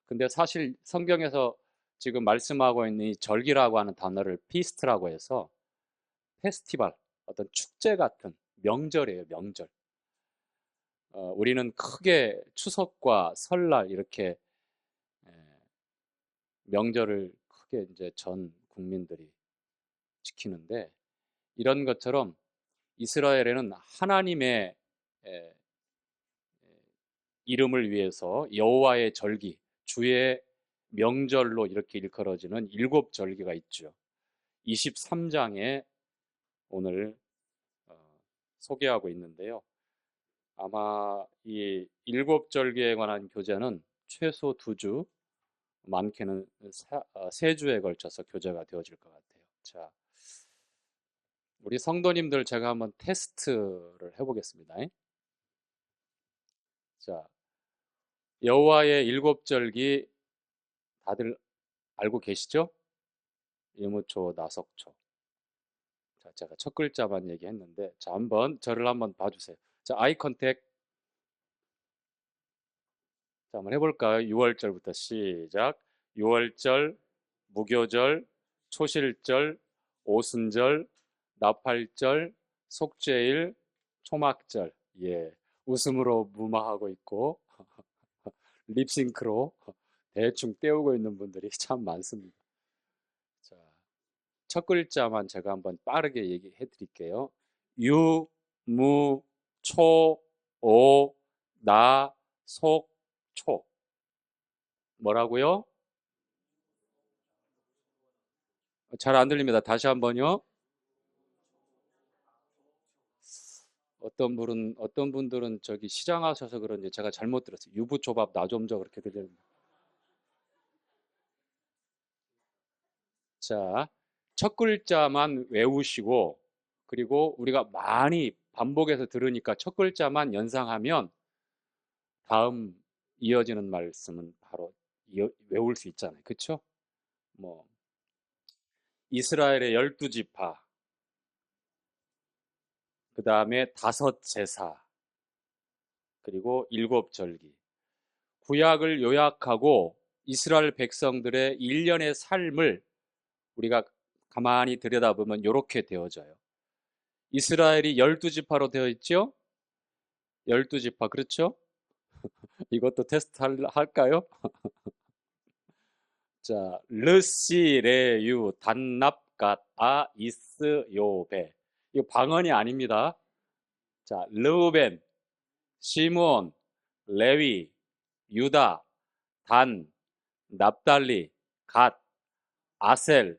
근데 사실 성경에서 지금 말씀하고 있는 이 절기라고 하는 단어를 피스트라고 해서 페스티벌, 어떤 축제 같은 명절이에요, 명절. 우리는 크게 추석과 설날 이렇게 명절을 크게 이제 전 국민들이 지키는데 이런 것처럼 이스라엘에는 하나님의 에, 이름을 위해서 여호와의 절기, 주의 명절로 이렇게 일컬어지는 일곱 절기가 있죠. 23장에 오늘 소개하고 있는데요. 아마 이 일곱 절기에 관한 교재는 최소 2주, 많게는 3주에 걸쳐서 교재가 되어질 것 같아요. 자, 우리 성도님들 제가 한번 테스트를 해보겠습니다. 자, 여호와의 일곱 절기 다들 알고 계시죠? 유무초, 나석초. 자, 제가 첫 글자만 얘기했는데, 자, 저를 한번 봐주세요. 자, 아이 컨택. 자, 한번 해볼까요? 6월절부터 시작. 6월절, 무교절, 초실절, 오순절, 나팔절, 속죄일, 초막절. 예, 웃음으로 무마하고 있고 립싱크로 대충 때우고 있는 분들이 참 많습니다. 자, 첫 글자만 제가 한번 빠르게 얘기해 드릴게요. 유, 무, 초, 오, 나, 속, 초. 뭐라고요? 잘 안 들립니다. 다시 한번요. 어떤 분들은 저기 시장하셔서 그런지 제가 잘못 들었어요. 유부초밥 나 좀 줘 그렇게 들립니다. 자, 첫 글자만 외우시고 그리고 우리가 많이 반복해서 들으니까 첫 글자만 연상하면 다음 이어지는 말씀은 바로 외울 수 있잖아요. 그렇죠? 뭐 이스라엘의 12지파, 그 다음에 다섯 제사, 그리고 일곱 절기. 구약을 요약하고 이스라엘 백성들의 일련의 삶을 우리가 가만히 들여다보면 이렇게 되어져요. 이스라엘이 12지파로 되어 있죠? 12지파, 그렇죠? 이것도 테스트 할까요? 자, 르시레유 단납갓 아 이스 요베. 이거 방언이 아닙니다. 자, 르우벤, 시므온, 레위, 유다, 단, 납달리, 갓, 아셀,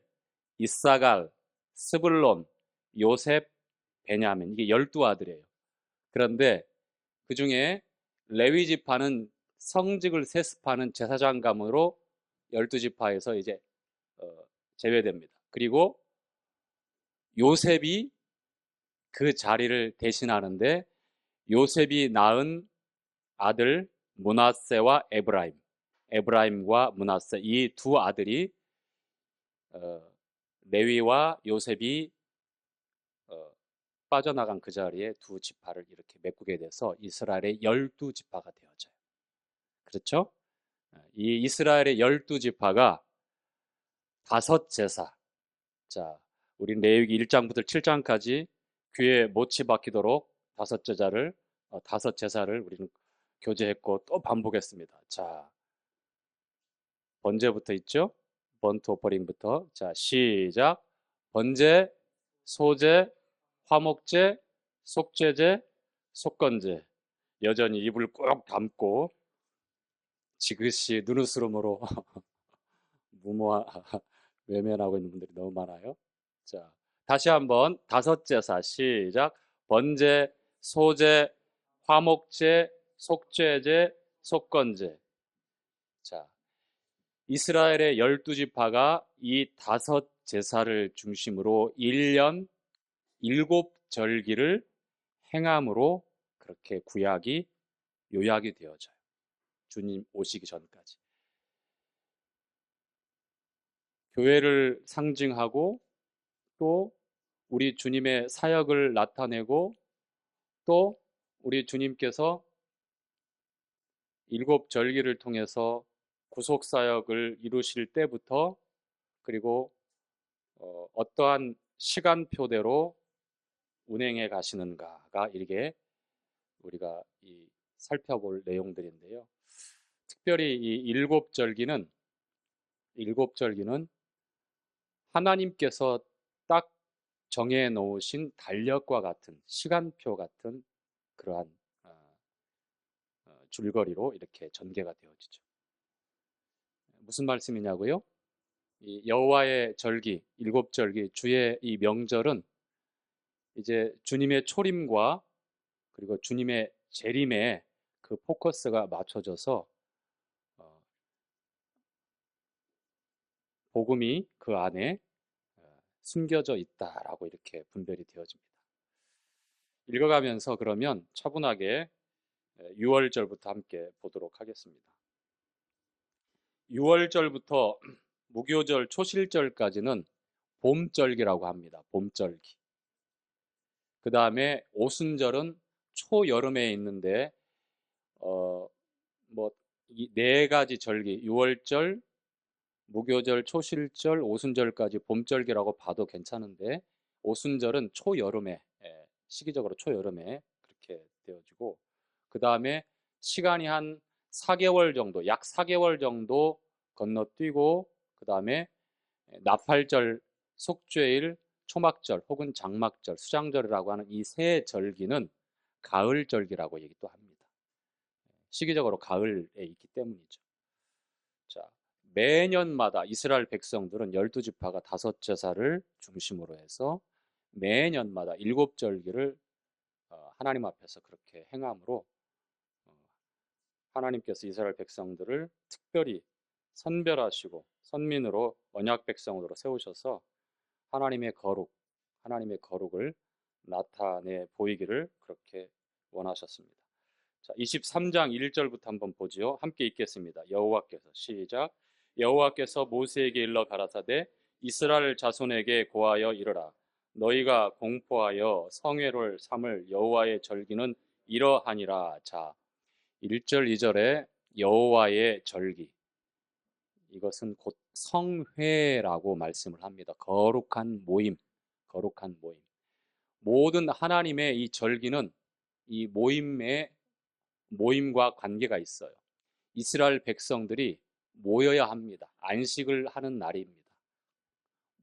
이사갈, 스불론, 요셉, 베냐민. 이게 12아들이에요. 그런데 그 중에 레위 지파는 성직을 세습하는 제사장감으로 12지파에서 이제 제외됩니다. 그리고 요셉이 그 자리를 대신하는데 요셉이 낳은 아들 므낫세와 에브라임과 므낫세 이 두 아들이 어, 레위와 요셉이 어, 빠져나간 그 자리에 두 지파를 이렇게 메꾸게 돼서 이스라엘의 12지파가 되어져요. 그렇죠? 이 이스라엘의 12지파가 다섯 제사. 자, 우리 레위기 1장부터 7장까지 귀에 못이 박히도록 다섯 제사를 우리는 교제했고 또 반복했습니다. 자, 번제부터 있죠? 번트 오퍼링부터. 자, 시작. 번제, 소제, 화목제, 속죄제, 속건제. 여전히 입을 꼭 담고 지그시 눈웃음으로 무모한 외면하고 있는 분들이 너무 많아요. 자, 다시 한번 다섯 제사 시작. 번제, 소제, 화목제, 속죄제, 속건제. 자, 이스라엘의 12지파가 이 다섯 제사를 중심으로 1년 7절기를 행함으로 그렇게 구약이 요약이 되어져요. 주님 오시기 전까지. 교회를 상징하고 또 우리 주님의 사역을 나타내고 또 우리 주님께서 일곱 절기를 통해서 구속 사역을 이루실 때부터 그리고 어떠한 시간표대로 운행해 가시는가가 이게 우리가 살펴볼 내용들인데요. 특별히 이 일곱 절기는 일곱 절기는 하나님께서 딱 정해 놓으신 달력과 같은 시간표 같은 그러한 줄거리로 이렇게 전개가 되어지죠. 무슨 말씀이냐고요? 이 여호와의 절기, 일곱 절기, 주의 이 명절은 이제 주님의 초림과 그리고 주님의 재림에 그 포커스가 맞춰져서 어, 복음이 그 안에 숨겨져 있다라고 이렇게 분별이 되어집니다. 읽어가면서 그러면 차분하게 6월절부터 함께 보도록 하겠습니다. 6월절부터 무교절 초실절까지는 봄절기라고 합니다. 봄절기. 그 다음에 오순절은 초여름에 있는데 뭐 이 네 가지 절기 6월절, 무교절, 초실절, 오순절까지 봄절기라고 봐도 괜찮은데 오순절은 초여름에 시기적으로 초여름에 그렇게 되어지고 그 다음에 시간이 한 4개월 정도 약 4개월 정도 건너뛰고 그 다음에 나팔절, 속죄일, 초막절 혹은 장막절, 수장절이라고 하는 이 세 절기는 가을절기라고 얘기도 합니다. 시기적으로 가을에 있기 때문이죠. 자, 매년마다 이스라엘 백성들은 12지파가 다섯 제사를 중심으로 해서 매년마다 일곱 절기를 하나님 앞에서 그렇게 행함으로 하나님께서 이스라엘 백성들을 특별히 선별하시고 선민으로 언약 백성으로 세우셔서 하나님의 거룩, 하나님의 거룩을 나타내 보이기를 그렇게 원하셨습니다. 자, 23장 1절부터 한번 보지요. 함께 읽겠습니다. 여호와께서 시작. 여호와께서 모세에게 일러 가라사대 이스라엘 자손에게 고하여 이르라. 너희가 공포하여 성회를 삼을 여호와의 절기는 이러하니라. 자, 1절 2절에 여호와의 절기. 이것은 곧 성회라고 말씀을 합니다. 거룩한 모임, 거룩한 모임. 모든 하나님의 이 절기는 이 모임과 관계가 있어요. 이스라엘 백성들이 모여야 합니다. 안식을 하는 날입니다.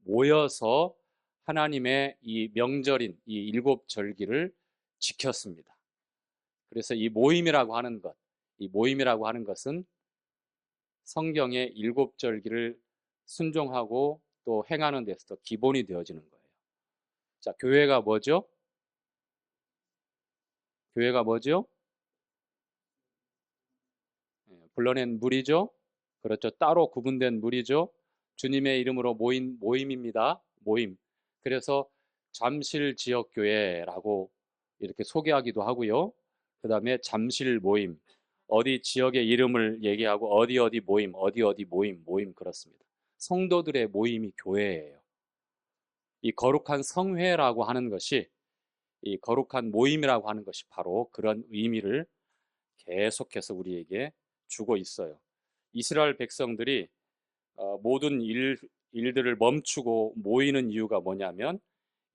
모여서 하나님의 이 명절인 이 일곱 절기를 지켰습니다. 그래서 이 모임이라고 하는 것, 이 모임이라고 하는 것은 성경의 일곱 절기를 순종하고 또 행하는 데서도 기본이 되어지는 거예요. 자, 교회가 뭐죠? 교회가 뭐죠? 불러낸 무리죠. 그렇죠. 따로 구분된 무리죠. 주님의 이름으로 모인 모임입니다. 모임. 그래서 잠실지역교회라고 이렇게 소개하기도 하고요. 그 다음에 잠실 모임. 어디 지역의 이름을 얘기하고 어디 모임, 어디 모임 그렇습니다. 성도들의 모임이 교회예요. 이 거룩한 성회라고 하는 것이 이 거룩한 모임이라고 하는 것이 바로 그런 의미를 계속해서 우리에게 주고 있어요. 이스라엘 백성들이 모든 일들을 멈추고 모이는 이유가 뭐냐면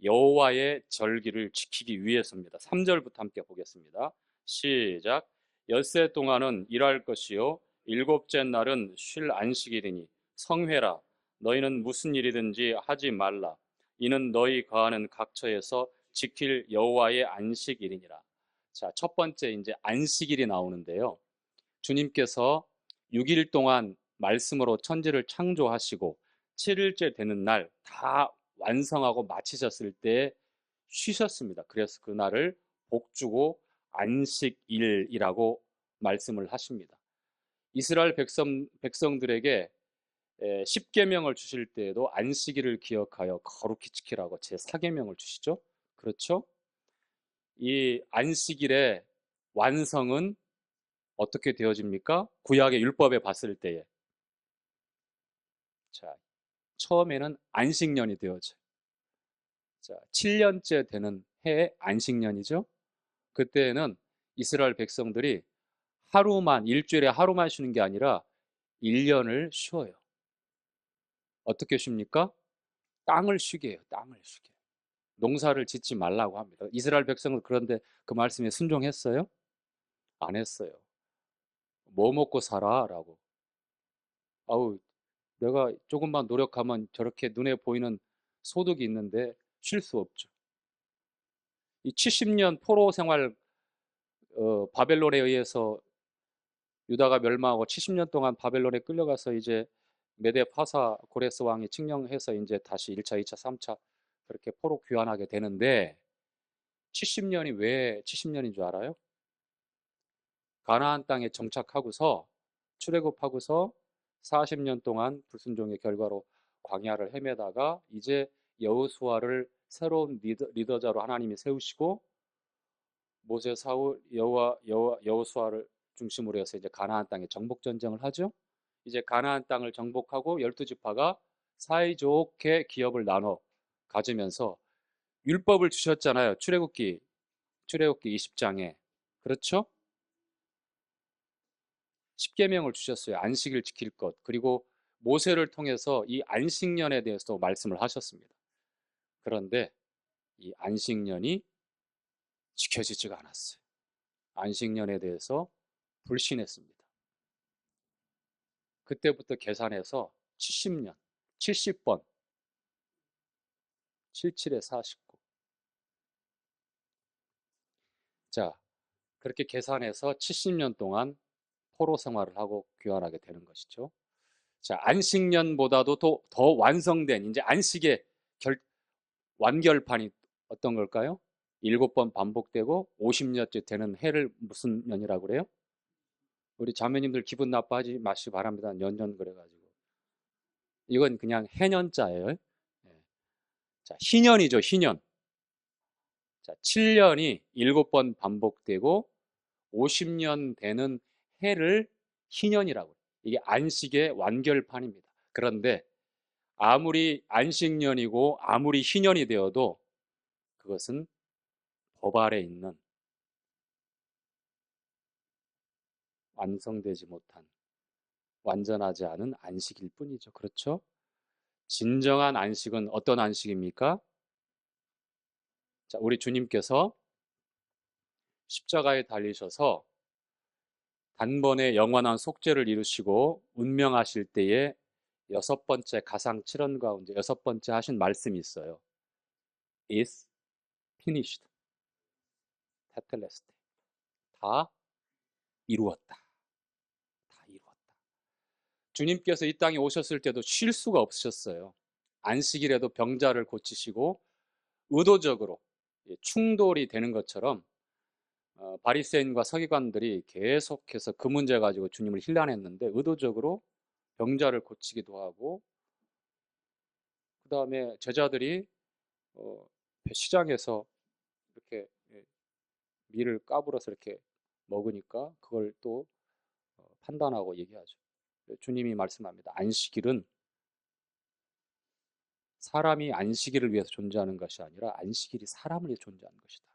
여호와의 절기를 지키기 위해서입니다. 3절부터 함께 보겠습니다. 시작. 엿새 동안은 일할 것이요 일곱째 날은 쉴 안식일이니 성회라. 너희는 무슨 일이든지 하지 말라. 이는 너희 거하는 각처에서 지킬 여호와의 안식일이니라. 자, 첫 번째 이제 안식일이 나오는데요. 주님께서 6일 동안 말씀으로 천지를 창조하시고 7일째 되는 날 다 완성하고 마치셨을 때 쉬셨습니다. 그래서 그날을 복주고 안식일이라고 말씀을 하십니다. 이스라엘 백성들에게 십계명을 주실 때에도 안식일을 기억하여 거룩히 지키라고 제4계명을 주시죠. 그렇죠? 이 안식일의 완성은 어떻게 되어집니까? 구약의 율법에 봤을 때에. 자, 처음에는 안식년이 되어져요. 자, 7년째 되는 해의 안식년이죠. 그때는 이스라엘 백성들이 일주일에 하루만 쉬는 게 아니라 1년을 쉬어요. 어떻게 쉽니까? 땅을 쉬게 해요. 땅을 쉬게. 농사를 짓지 말라고 합니다. 이스라엘 백성은 그런데 그 말씀에 순종했어요? 안 했어요. 뭐 먹고 살아? 라고. 아우, 내가 조금만 노력하면 저렇게 눈에 보이는 소득이 있는데 쉴 수 없죠. 이 70년 포로 생활, 바벨론에 의해서 유다가 멸망하고 70년 동안 바벨론에 끌려가서 이제 메데 파사 고레스 왕이 칙령해서 이제 다시 1차, 2차, 3차 그렇게 포로 귀환하게 되는데 70년이 왜 70년인 줄 알아요? 가나안 땅에 정착하고서 출애굽하고서 40년 동안 불순종의 결과로 광야를 헤매다가 이제 여호수아를 새로운 리더자로 하나님이 세우시고 모세 사울 여호수아를 중심으로 해서 이제 가나안 땅에 정복 전쟁을 하죠. 이제 가나안 땅을 정복하고 12지파가 사이좋게 기업을 나눠 가지면서 율법을 주셨잖아요. 출애굽기 20장에. 그렇죠? 십계명을 주셨어요. 안식일 지킬 것. 그리고 모세를 통해서 이 안식년에 대해서 말씀을 하셨습니다. 그런데 이 안식년이 지켜지지가 않았어요. 안식년에 대해서 불신했습니다. 그때부터 계산해서 70년, 70번, 77에 49. 자, 그렇게 계산해서 70년 동안 포로 생활을 하고 귀환하게 되는 것이죠. 자, 안식년보다도 더 완성된 이제 안식의 완결판이 어떤 걸까요? 7번 반복되고 50년째 되는 해를 무슨 년이라고 그래요? 우리 자매님들 기분 나빠하지 마시기 바랍니다. 년년 그래가지고. 이건 그냥 해년자예요. 예. 자, 희년이죠, 희년. 자, 7년이 7번 반복되고 50년 되는 해를 희년이라고 해요. 이게 안식의 완결판입니다. 그런데 아무리 안식년이고 아무리 희년이 되어도 그것은 법 아래 있는 완성되지 못한 완전하지 않은 안식일 뿐이죠. 그렇죠? 진정한 안식은 어떤 안식입니까? 자, 우리 주님께서 십자가에 달리셔서 단번에 영원한 속죄를 이루시고 운명하실 때에 6번째 가상 7원 가운데 6번째 하신 말씀이 있어요. Is finished. 테텔레스테. 다 이루었다. 다 이루었다. 주님께서 이 땅에 오셨을 때도 쉴 수가 없으셨어요. 안식일에도 병자를 고치시고 의도적으로 충돌이 되는 것처럼 바리새인과 서기관들이 계속해서 그 문제 가지고 주님을 힐난했는데 의도적으로 병자를 고치기도 하고 그 다음에 제자들이 어, 시장에서 이렇게 밀을 까불어서 이렇게 먹으니까 그걸 또 판단하고 얘기하죠. 주님이 말씀합니다. 안식일은 사람이 안식일을 위해서 존재하는 것이 아니라 안식일이 사람을 위해 존재하는 것이다.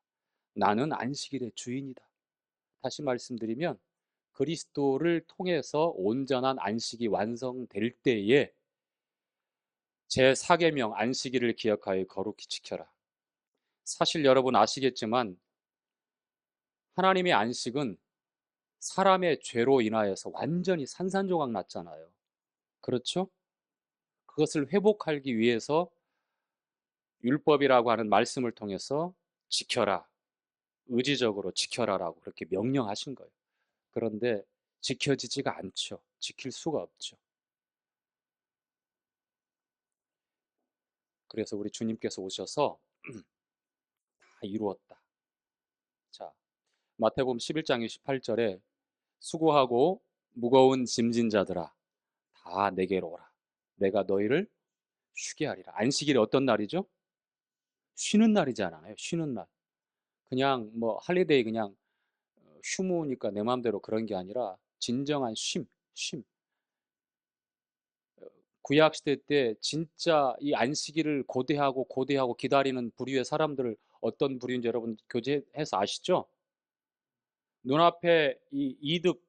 나는 안식일의 주인이다. 다시 말씀드리면 그리스도를 통해서 온전한 안식이 완성될 때에 제4계명 안식일을 기억하여 거룩히 지켜라. 사실 여러분 아시겠지만 하나님의 안식은 사람의 죄로 인하여서 완전히 산산조각 났잖아요. 그렇죠? 그것을 회복하기 위해서 율법이라고 하는 말씀을 통해서 지켜라. 의지적으로 지켜라라고 그렇게 명령하신 거예요. 그런데 지켜지지가 않죠. 지킬 수가 없죠. 그래서 우리 주님께서 오셔서 다 이루었다. 자, 마태복음 11장 28절에 수고하고 무거운 짐진 자들아 다 내게로 오라. 내가 너희를 쉬게 하리라. 안식일이 어떤 날이죠? 쉬는 날이잖아요. 쉬는 날. 그냥 뭐 할리데이 그냥 휴무니까 내 마음대로 그런 게 아니라 진정한 쉼. 구약 시대 때 진짜 이 안식일을 고대하고 기다리는 부류의 사람들을 어떤 부류인지 여러분 교제해서 아시죠? 눈앞에 이 이득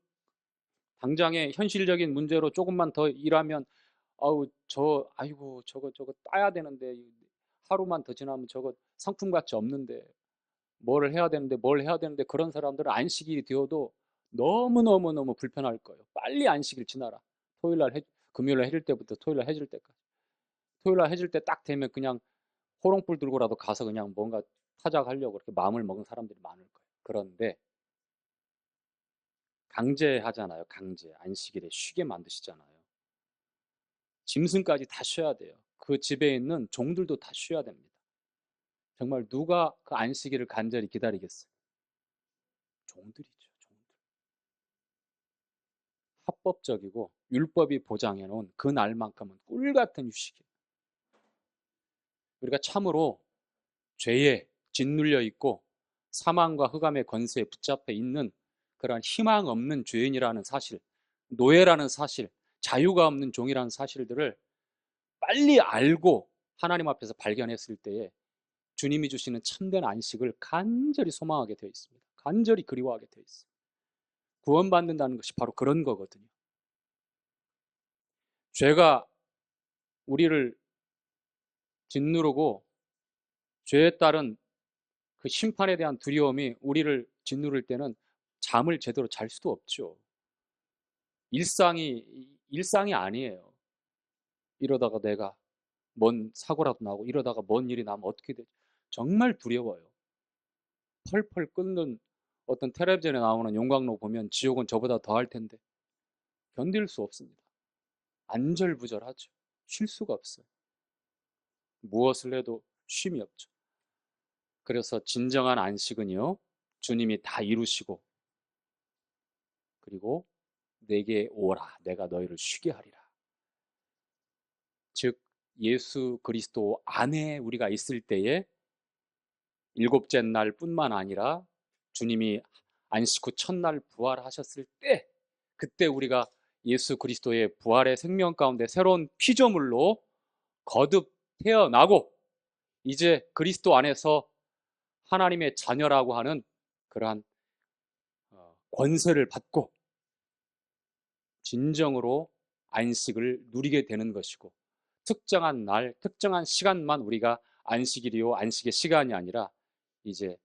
당장의 현실적인 문제로 조금만 더 일하면 아이고 저거 따야 되는데 하루만 더 지나면 저거 상품가치 없는데 뭘 해야 되는데 그런 사람들은 안식일이 되어도 너무너무너무 불편할 거예요. 빨리 안식일 지나라. 토요일 날 금요일날 해질 때부터 토요일날 해질 때까지. 토요일날 해질 때 딱 되면 그냥 호롱불 들고라도 가서 그냥 뭔가 타작하려고 그렇게 마음을 먹은 사람들이 많을 거예요. 그런데 강제하잖아요. 강제. 안식일에 쉬게 만드시잖아요. 짐승까지 다 쉬어야 돼요. 그 집에 있는 종들도 다 쉬어야 됩니다. 정말 누가 그 안식일을 간절히 기다리겠어요? 종들이죠. 종들. 합법적이고 율법이 보장해 놓은 그 날만큼은 꿀 같은 휴식이에요. 우리가 참으로 죄에 짓눌려 있고 사망과 흑암의 권세에 붙잡혀 있는 그런 희망 없는 죄인이라는 사실, 노예라는 사실, 자유가 없는 종이라는 사실들을 빨리 알고 하나님 앞에서 발견했을 때에 주님이 주시는 참된 안식을 간절히 소망하게 되어 있습니다. 간절히 그리워하게 되어 있어요. 구원받는다는 것이 바로 그런 거거든요. 죄가 우리를 짓누르고 죄에 따른 그 심판에 대한 두려움이 우리를 짓누를 때는 잠을 제대로 잘 수도 없죠. 일상이 아니에요. 이러다가 내가 뭔 사고라도 나고 이러다가 뭔 일이 나면 어떻게 되지? 정말 두려워요. 펄펄 끓는 어떤 텔레비전에 나오는 용광로 보면 지옥은 저보다 더할 텐데 견딜 수 없습니다. 안절부절하죠. 쉴 수가 없어요. 무엇을 해도 쉼이 없죠. 그래서 진정한 안식은요, 주님이 다 이루시고 그리고 내게 오라, 내가 너희를 쉬게 하리라. 즉 예수 그리스도 안에 우리가 있을 때에 일곱째 날뿐만 아니라 주님이 안식 후 첫날 부활하셨을 때, 그때 우리가 예수 그리스도의 부활의 생명 가운데 새로운 피조물로 거듭 태어나고 이제 그리스도 안에서 하나님의 자녀라고 하는 그러한 권세를 받고 진정으로 안식을 누리게 되는 것이고, 특정한 날, 특정한 시간만 우리가 안식일이요, 안식의 시간이 아니라 이제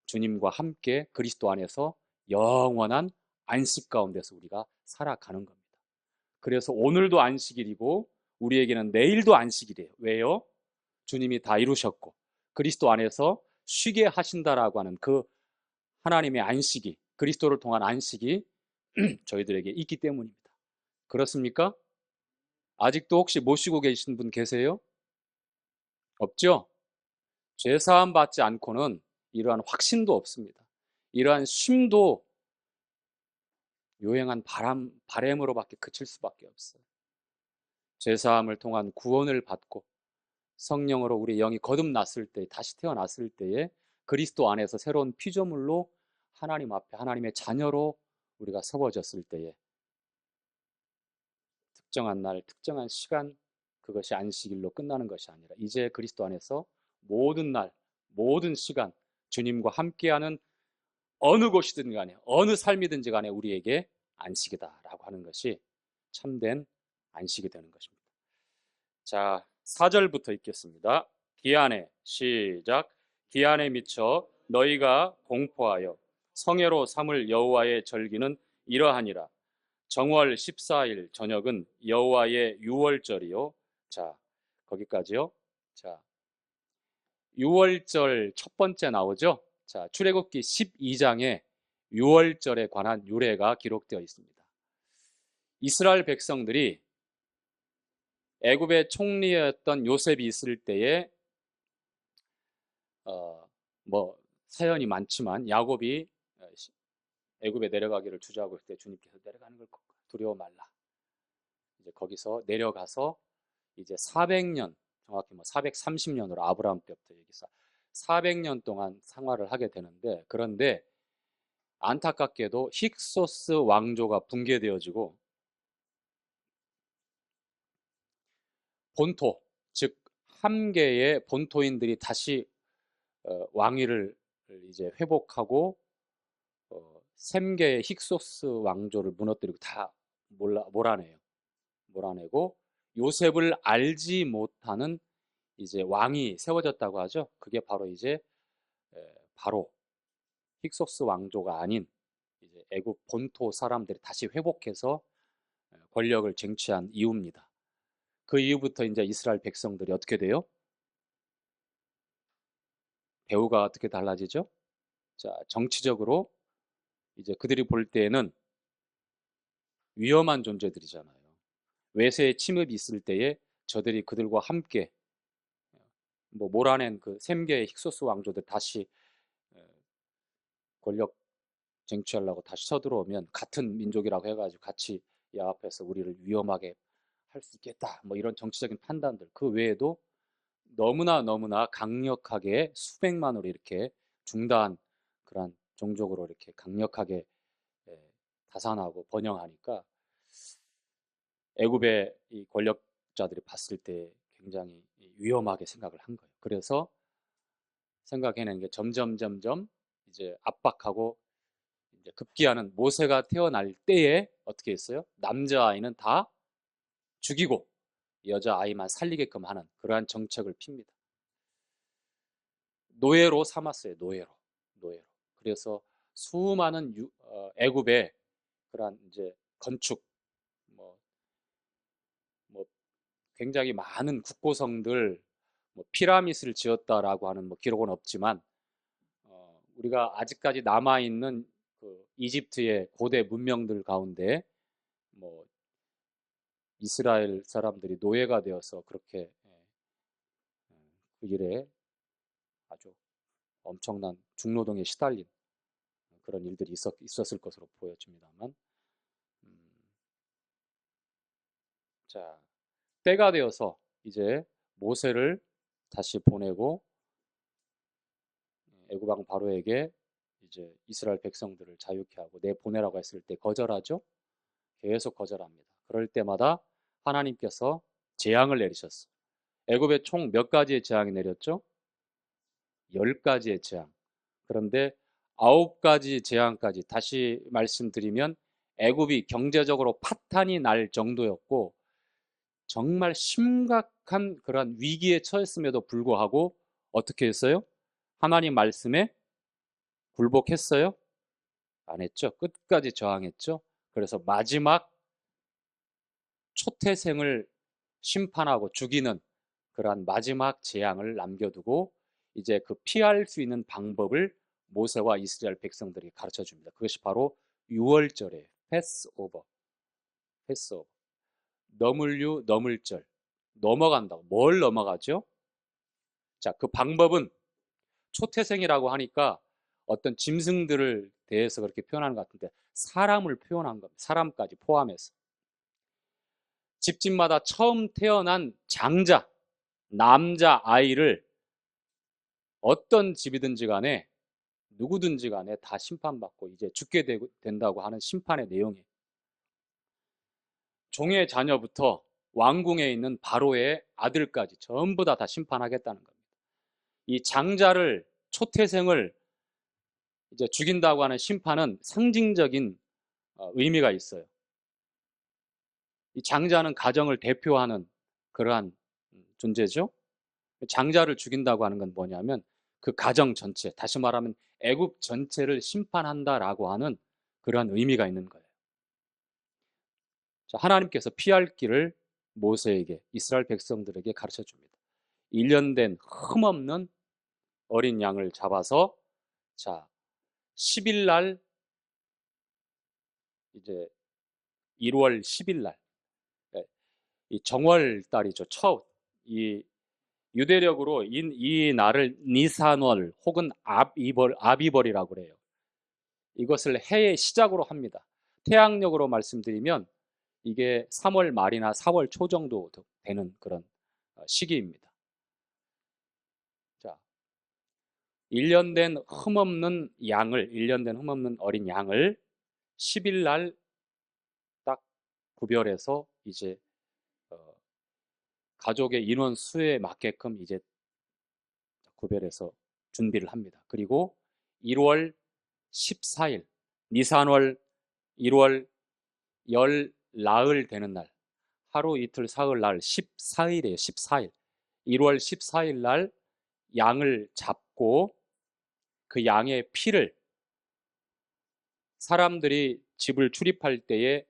주님과 함께 그리스도 안에서 영원한 안식 가운데서 우리가 살아가는 겁니다. 그래서 오늘도 안식일이고 우리에게는 내일도 안식일이에요. 왜요? 주님이 다 이루셨고 그리스도 안에서 쉬게 하신다라고 하는 그 하나님의 안식이, 그리스도를 통한 안식이 저희들에게 있기 때문입니다. 그렇습니까? 아직도 혹시 못 쉬고 계신 분 계세요? 없죠? 죄사함 받지 않고는 이러한 확신도 없습니다. 이러한 쉼도 요행한 바램으로밖에 그칠 수밖에 없어요. 죄사함을 통한 구원을 받고 성령으로 우리 영이 거듭났을 때, 다시 태어났을 때에 그리스도 안에서 새로운 피조물로 하나님 앞에 하나님의 자녀로 우리가 세워졌을 때에 특정한 날, 특정한 시간, 그것이 안식일로 끝나는 것이 아니라 이제 그리스도 안에서 모든 날, 모든 시간 주님과 함께하는 어느 곳이든 간에 어느 삶이든지 간에 우리에게 안식이다라고 하는 것이 참된 안식이 되는 것입니다. 자, 4절부터 읽겠습니다. 기한에 시작. 기한에 미쳐 너희가 공포하여 성회로 삼을 여호와의 절기는 이러하니라. 정월 14일 저녁은 여호와의 유월절이요. 자, 거기까지요. 자, 유월절 첫 번째 나오죠. 자, 출애굽기 12장에 유월절에 관한 유래가 기록되어 있습니다. 이스라엘 백성들이 애굽의 총리였던 요셉이 있을 때에 뭐 사연이 많지만 야곱이 애굽에 내려가기를 주저하고 있을 때 주님께서 내려가는 걸 두려워 말라. 이제 거기서 내려가서 이제 400년, 정확히 뭐 430년으로 아브라함 때부터 여기서 400년 동안 생활을 하게 되는데, 그런데 안타깝게도 힉소스 왕조가 붕괴되어지고 본토, 즉 함개의 본토인들이 다시 왕위를 이제 회복하고 셈개의 힉소스 왕조를 무너뜨리고 다 몰아내고 요셉을 알지 못하는 이제 왕이 세워졌다고 하죠. 그게 바로 이제 바로 힉소스 왕조가 아닌 이제 애굽 본토 사람들이 다시 회복해서 권력을 쟁취한 이후입니다. 그 이후부터 이제 이스라엘 백성들이 어떻게 돼요? 배후가 어떻게 달라지죠? 자, 정치적으로 이제 그들이 볼 때에는 위험한 존재들이잖아요. 외세의 침입이 있을 때에 저들이 그들과 함께 뭐 몰아낸 그 셈계의 힉소스 왕조들 다시 권력 쟁취하려고 다시 쳐들어오면 같은 민족이라고 해가지고 같이 야합해서 우리를 위험하게 할 수 있겠다. 뭐 이런 정치적인 판단들. 그 외에도 너무나 강력하게 수백만으로 이렇게 중다한 그런 종족으로 이렇게 강력하게 다산하고 번영하니까 애굽의 이 권력자들이 봤을 때 굉장히 위험하게 생각을 한 거예요. 그래서 생각해낸 게 점점 이제 압박하고 이제 급기야는 모세가 태어날 때에 어떻게 했어요? 남자아이는 다 죽이고 여자아이만 살리게끔 하는 그러한 정책을 핍니다. 노예로 삼았어요. 노예로. 그래서 수많은 애굽의 그러한 이제 건축 뭐, 뭐 굉장히 많은 국고성들 뭐 피라미드를 지었다라고 하는 뭐 기록은 없지만 우리가 아직까지 남아 있는 그 이집트의 고대 문명들 가운데 뭐 이스라엘 사람들이 노예가 되어서 그렇게 그 일에 아주 엄청난 중노동에 시달린 그런 일들이 있었을 것으로 보여집니다만, 자 때가 되어서 이제 모세를 다시 보내고 애굽 왕 바로에게 이제 이스라엘 백성들을 자유케 하고 내보내라고 했을 때 거절하죠. 계속 거절합니다. 그럴 때마다 하나님께서 재앙을 내리셨어요. 애굽에 총 몇 가지의 재앙이 내렸죠? 10가지의 재앙. 그런데 9가지 재앙까지 다시 말씀드리면 애굽이 경제적으로 파탄이 날 정도였고 정말 심각한 그런 위기에 처했음에도 불구하고 어떻게 했어요? 하나님 말씀에 굴복했어요? 안 했죠. 끝까지 저항했죠. 그래서 마지막 초태생을 심판하고 죽이는 그러한 마지막 재앙을 남겨두고 이제 그 피할 수 있는 방법을 모세와 이스라엘 백성들에게 가르쳐 줍니다. 그것이 바로 유월절이에요. 패스오버. 패스오버. 넘을류 넘을절. 넘어간다고. 뭘 넘어가죠? 자, 그 방법은 초태생이라고 하니까 어떤 짐승들을 대해서 그렇게 표현하는 것 같은데 사람을 표현한 겁니다. 사람까지 포함해서. 집집마다 처음 태어난 장자, 남자 아이를 어떤 집이든지 간에 누구든지 간에 다 심판받고 이제 죽게 된다고 하는 심판의 내용이에요. 종의 자녀부터 왕궁에 있는 바로의 아들까지 전부 다 심판하겠다는 겁니다. 이 장자를 초태생을 이제 죽인다고 하는 심판은 상징적인 의미가 있어요. 이 장자는 가정을 대표하는 그러한 존재죠. 장자를 죽인다고 하는 건 뭐냐면 그 가정 전체, 다시 말하면 애굽 전체를 심판한다라고 하는 그러한 의미가 있는 거예요. 자, 하나님께서 피할 길을 모세에게, 이스라엘 백성들에게 가르쳐 줍니다. 1년 된 흠없는 어린 양을 잡아서 자 10일 날 이제 1월 10일 날 이 정월 달이죠. 이 유대력으로 이 날을 니산월 혹은 아비벌이라고 그래요. 이것을 해의 시작으로 합니다. 태양력으로 말씀드리면 이게 3월 말이나 4월 초 정도 되는 그런 시기입니다. 자, 1년 된 흠없는 어린 양을 10일 날 딱 구별해서 이제 가족의 인원 수에 맞게끔 이제 구별해서 준비를 합니다. 그리고 1월 14일, 니산월 1월 열 나흘 되는 날, 하루 이틀 사흘 날 14일이에요. 14일. 1월 14일 날 양을 잡고 그 양의 피를 사람들이 집을 출입할 때에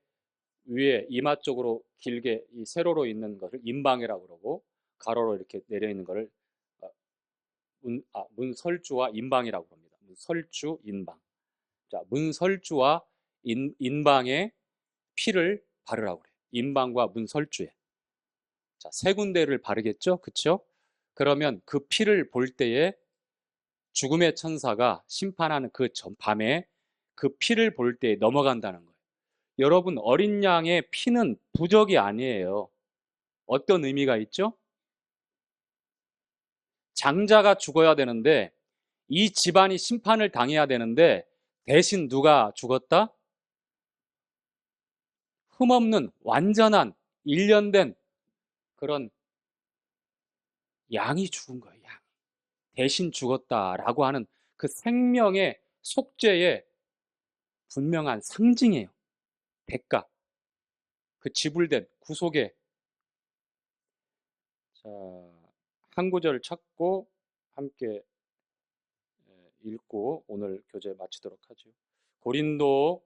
위에 이마 쪽으로 길게 이 세로로 있는 것을 인방이라고 그러고 가로로 이렇게 내려 있는 것을 어, 문설주와 인방이라고 합니다. 문설주, 인방. 자, 문설주와 인방에 피를 바르라고 그래요. 인방과 문설주에. 자, 세 군데를 바르겠죠? 그쵸? 그러면 그 피를 볼 때에 죽음의 천사가 심판하는 그 밤에 그 피를 볼 때 넘어간다는 거예요. 여러분, 어린 양의 피는 부적이 아니에요. 어떤 의미가 있죠? 장자가 죽어야 되는데 이 집안이 심판을 당해야 되는데 대신 누가 죽었다? 흠없는 완전한 일련된 그런 양이 죽은 거예요. 양. 대신 죽었다라고 하는 그 생명의 속죄의 분명한 상징이에요. 대가. 그 지불된 구속의. 자, 한 구절 찾고 함께 읽고 오늘 교재 마치도록 하죠. 고린도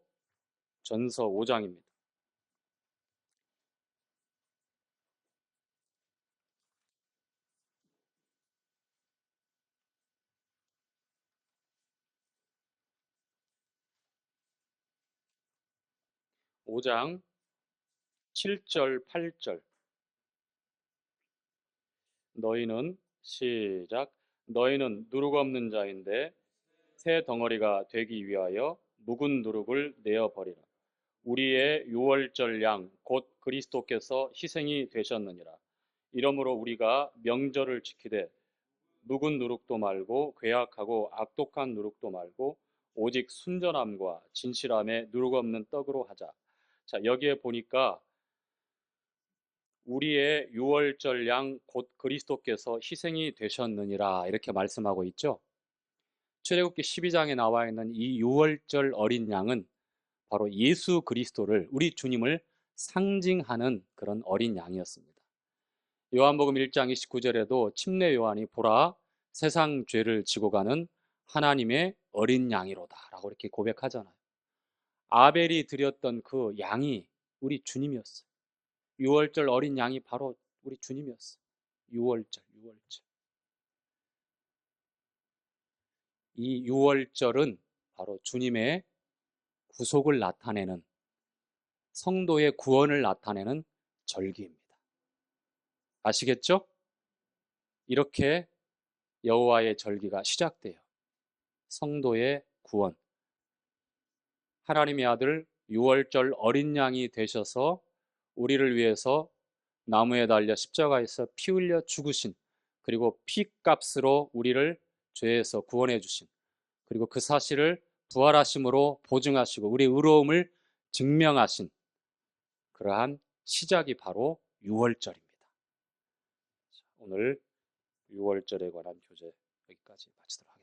전서 5장입니다. 5장 7절, 8절. 너희는 시작. 너희는 누룩 없는 자인데 새 덩어리가 되기 위하여 묵은 누룩을 내어 버리라. 우리의 유월절 양 곧 그리스도께서 희생이 되셨느니라. 이러므로 우리가 명절을 지키되 묵은 누룩도 말고 괴악하고 악독한 누룩도 말고 오직 순전함과 진실함에 누룩 없는 떡으로 하자. 자, 여기에 보니까 우리의 유월절 양 곧 그리스도께서 희생이 되셨느니라 이렇게 말씀하고 있죠. 출애굽기 12장에 나와 있는 이 유월절 어린 양은 바로 예수 그리스도를, 우리 주님을 상징하는 그런 어린 양이었습니다. 요한복음 1장 29절에도 침례 요한이 보라 세상 죄를 지고 가는 하나님의 어린 양이로다 라고 이렇게 고백하잖아요. 아벨이 드렸던 그 양이 우리 주님이었어요. 유월절 어린 양이 바로 우리 주님이었어요. 유월절. 이 유월절은 바로 주님의 구속을 나타내는, 성도의 구원을 나타내는 절기입니다. 아시겠죠? 이렇게 여호와의 절기가 시작돼요. 성도의 구원. 하나님의 아들 유월절 어린 양이 되셔서 우리를 위해서 나무에 달려 십자가에서 피 흘려 죽으신, 그리고 피값으로 우리를 죄에서 구원해 주신, 그리고 그 사실을 부활하심으로 보증하시고 우리의 의로움을 증명하신 그러한 시작이 바로 유월절입니다. 오늘 유월절에 관한 교재 여기까지 마치도록 하겠습니다.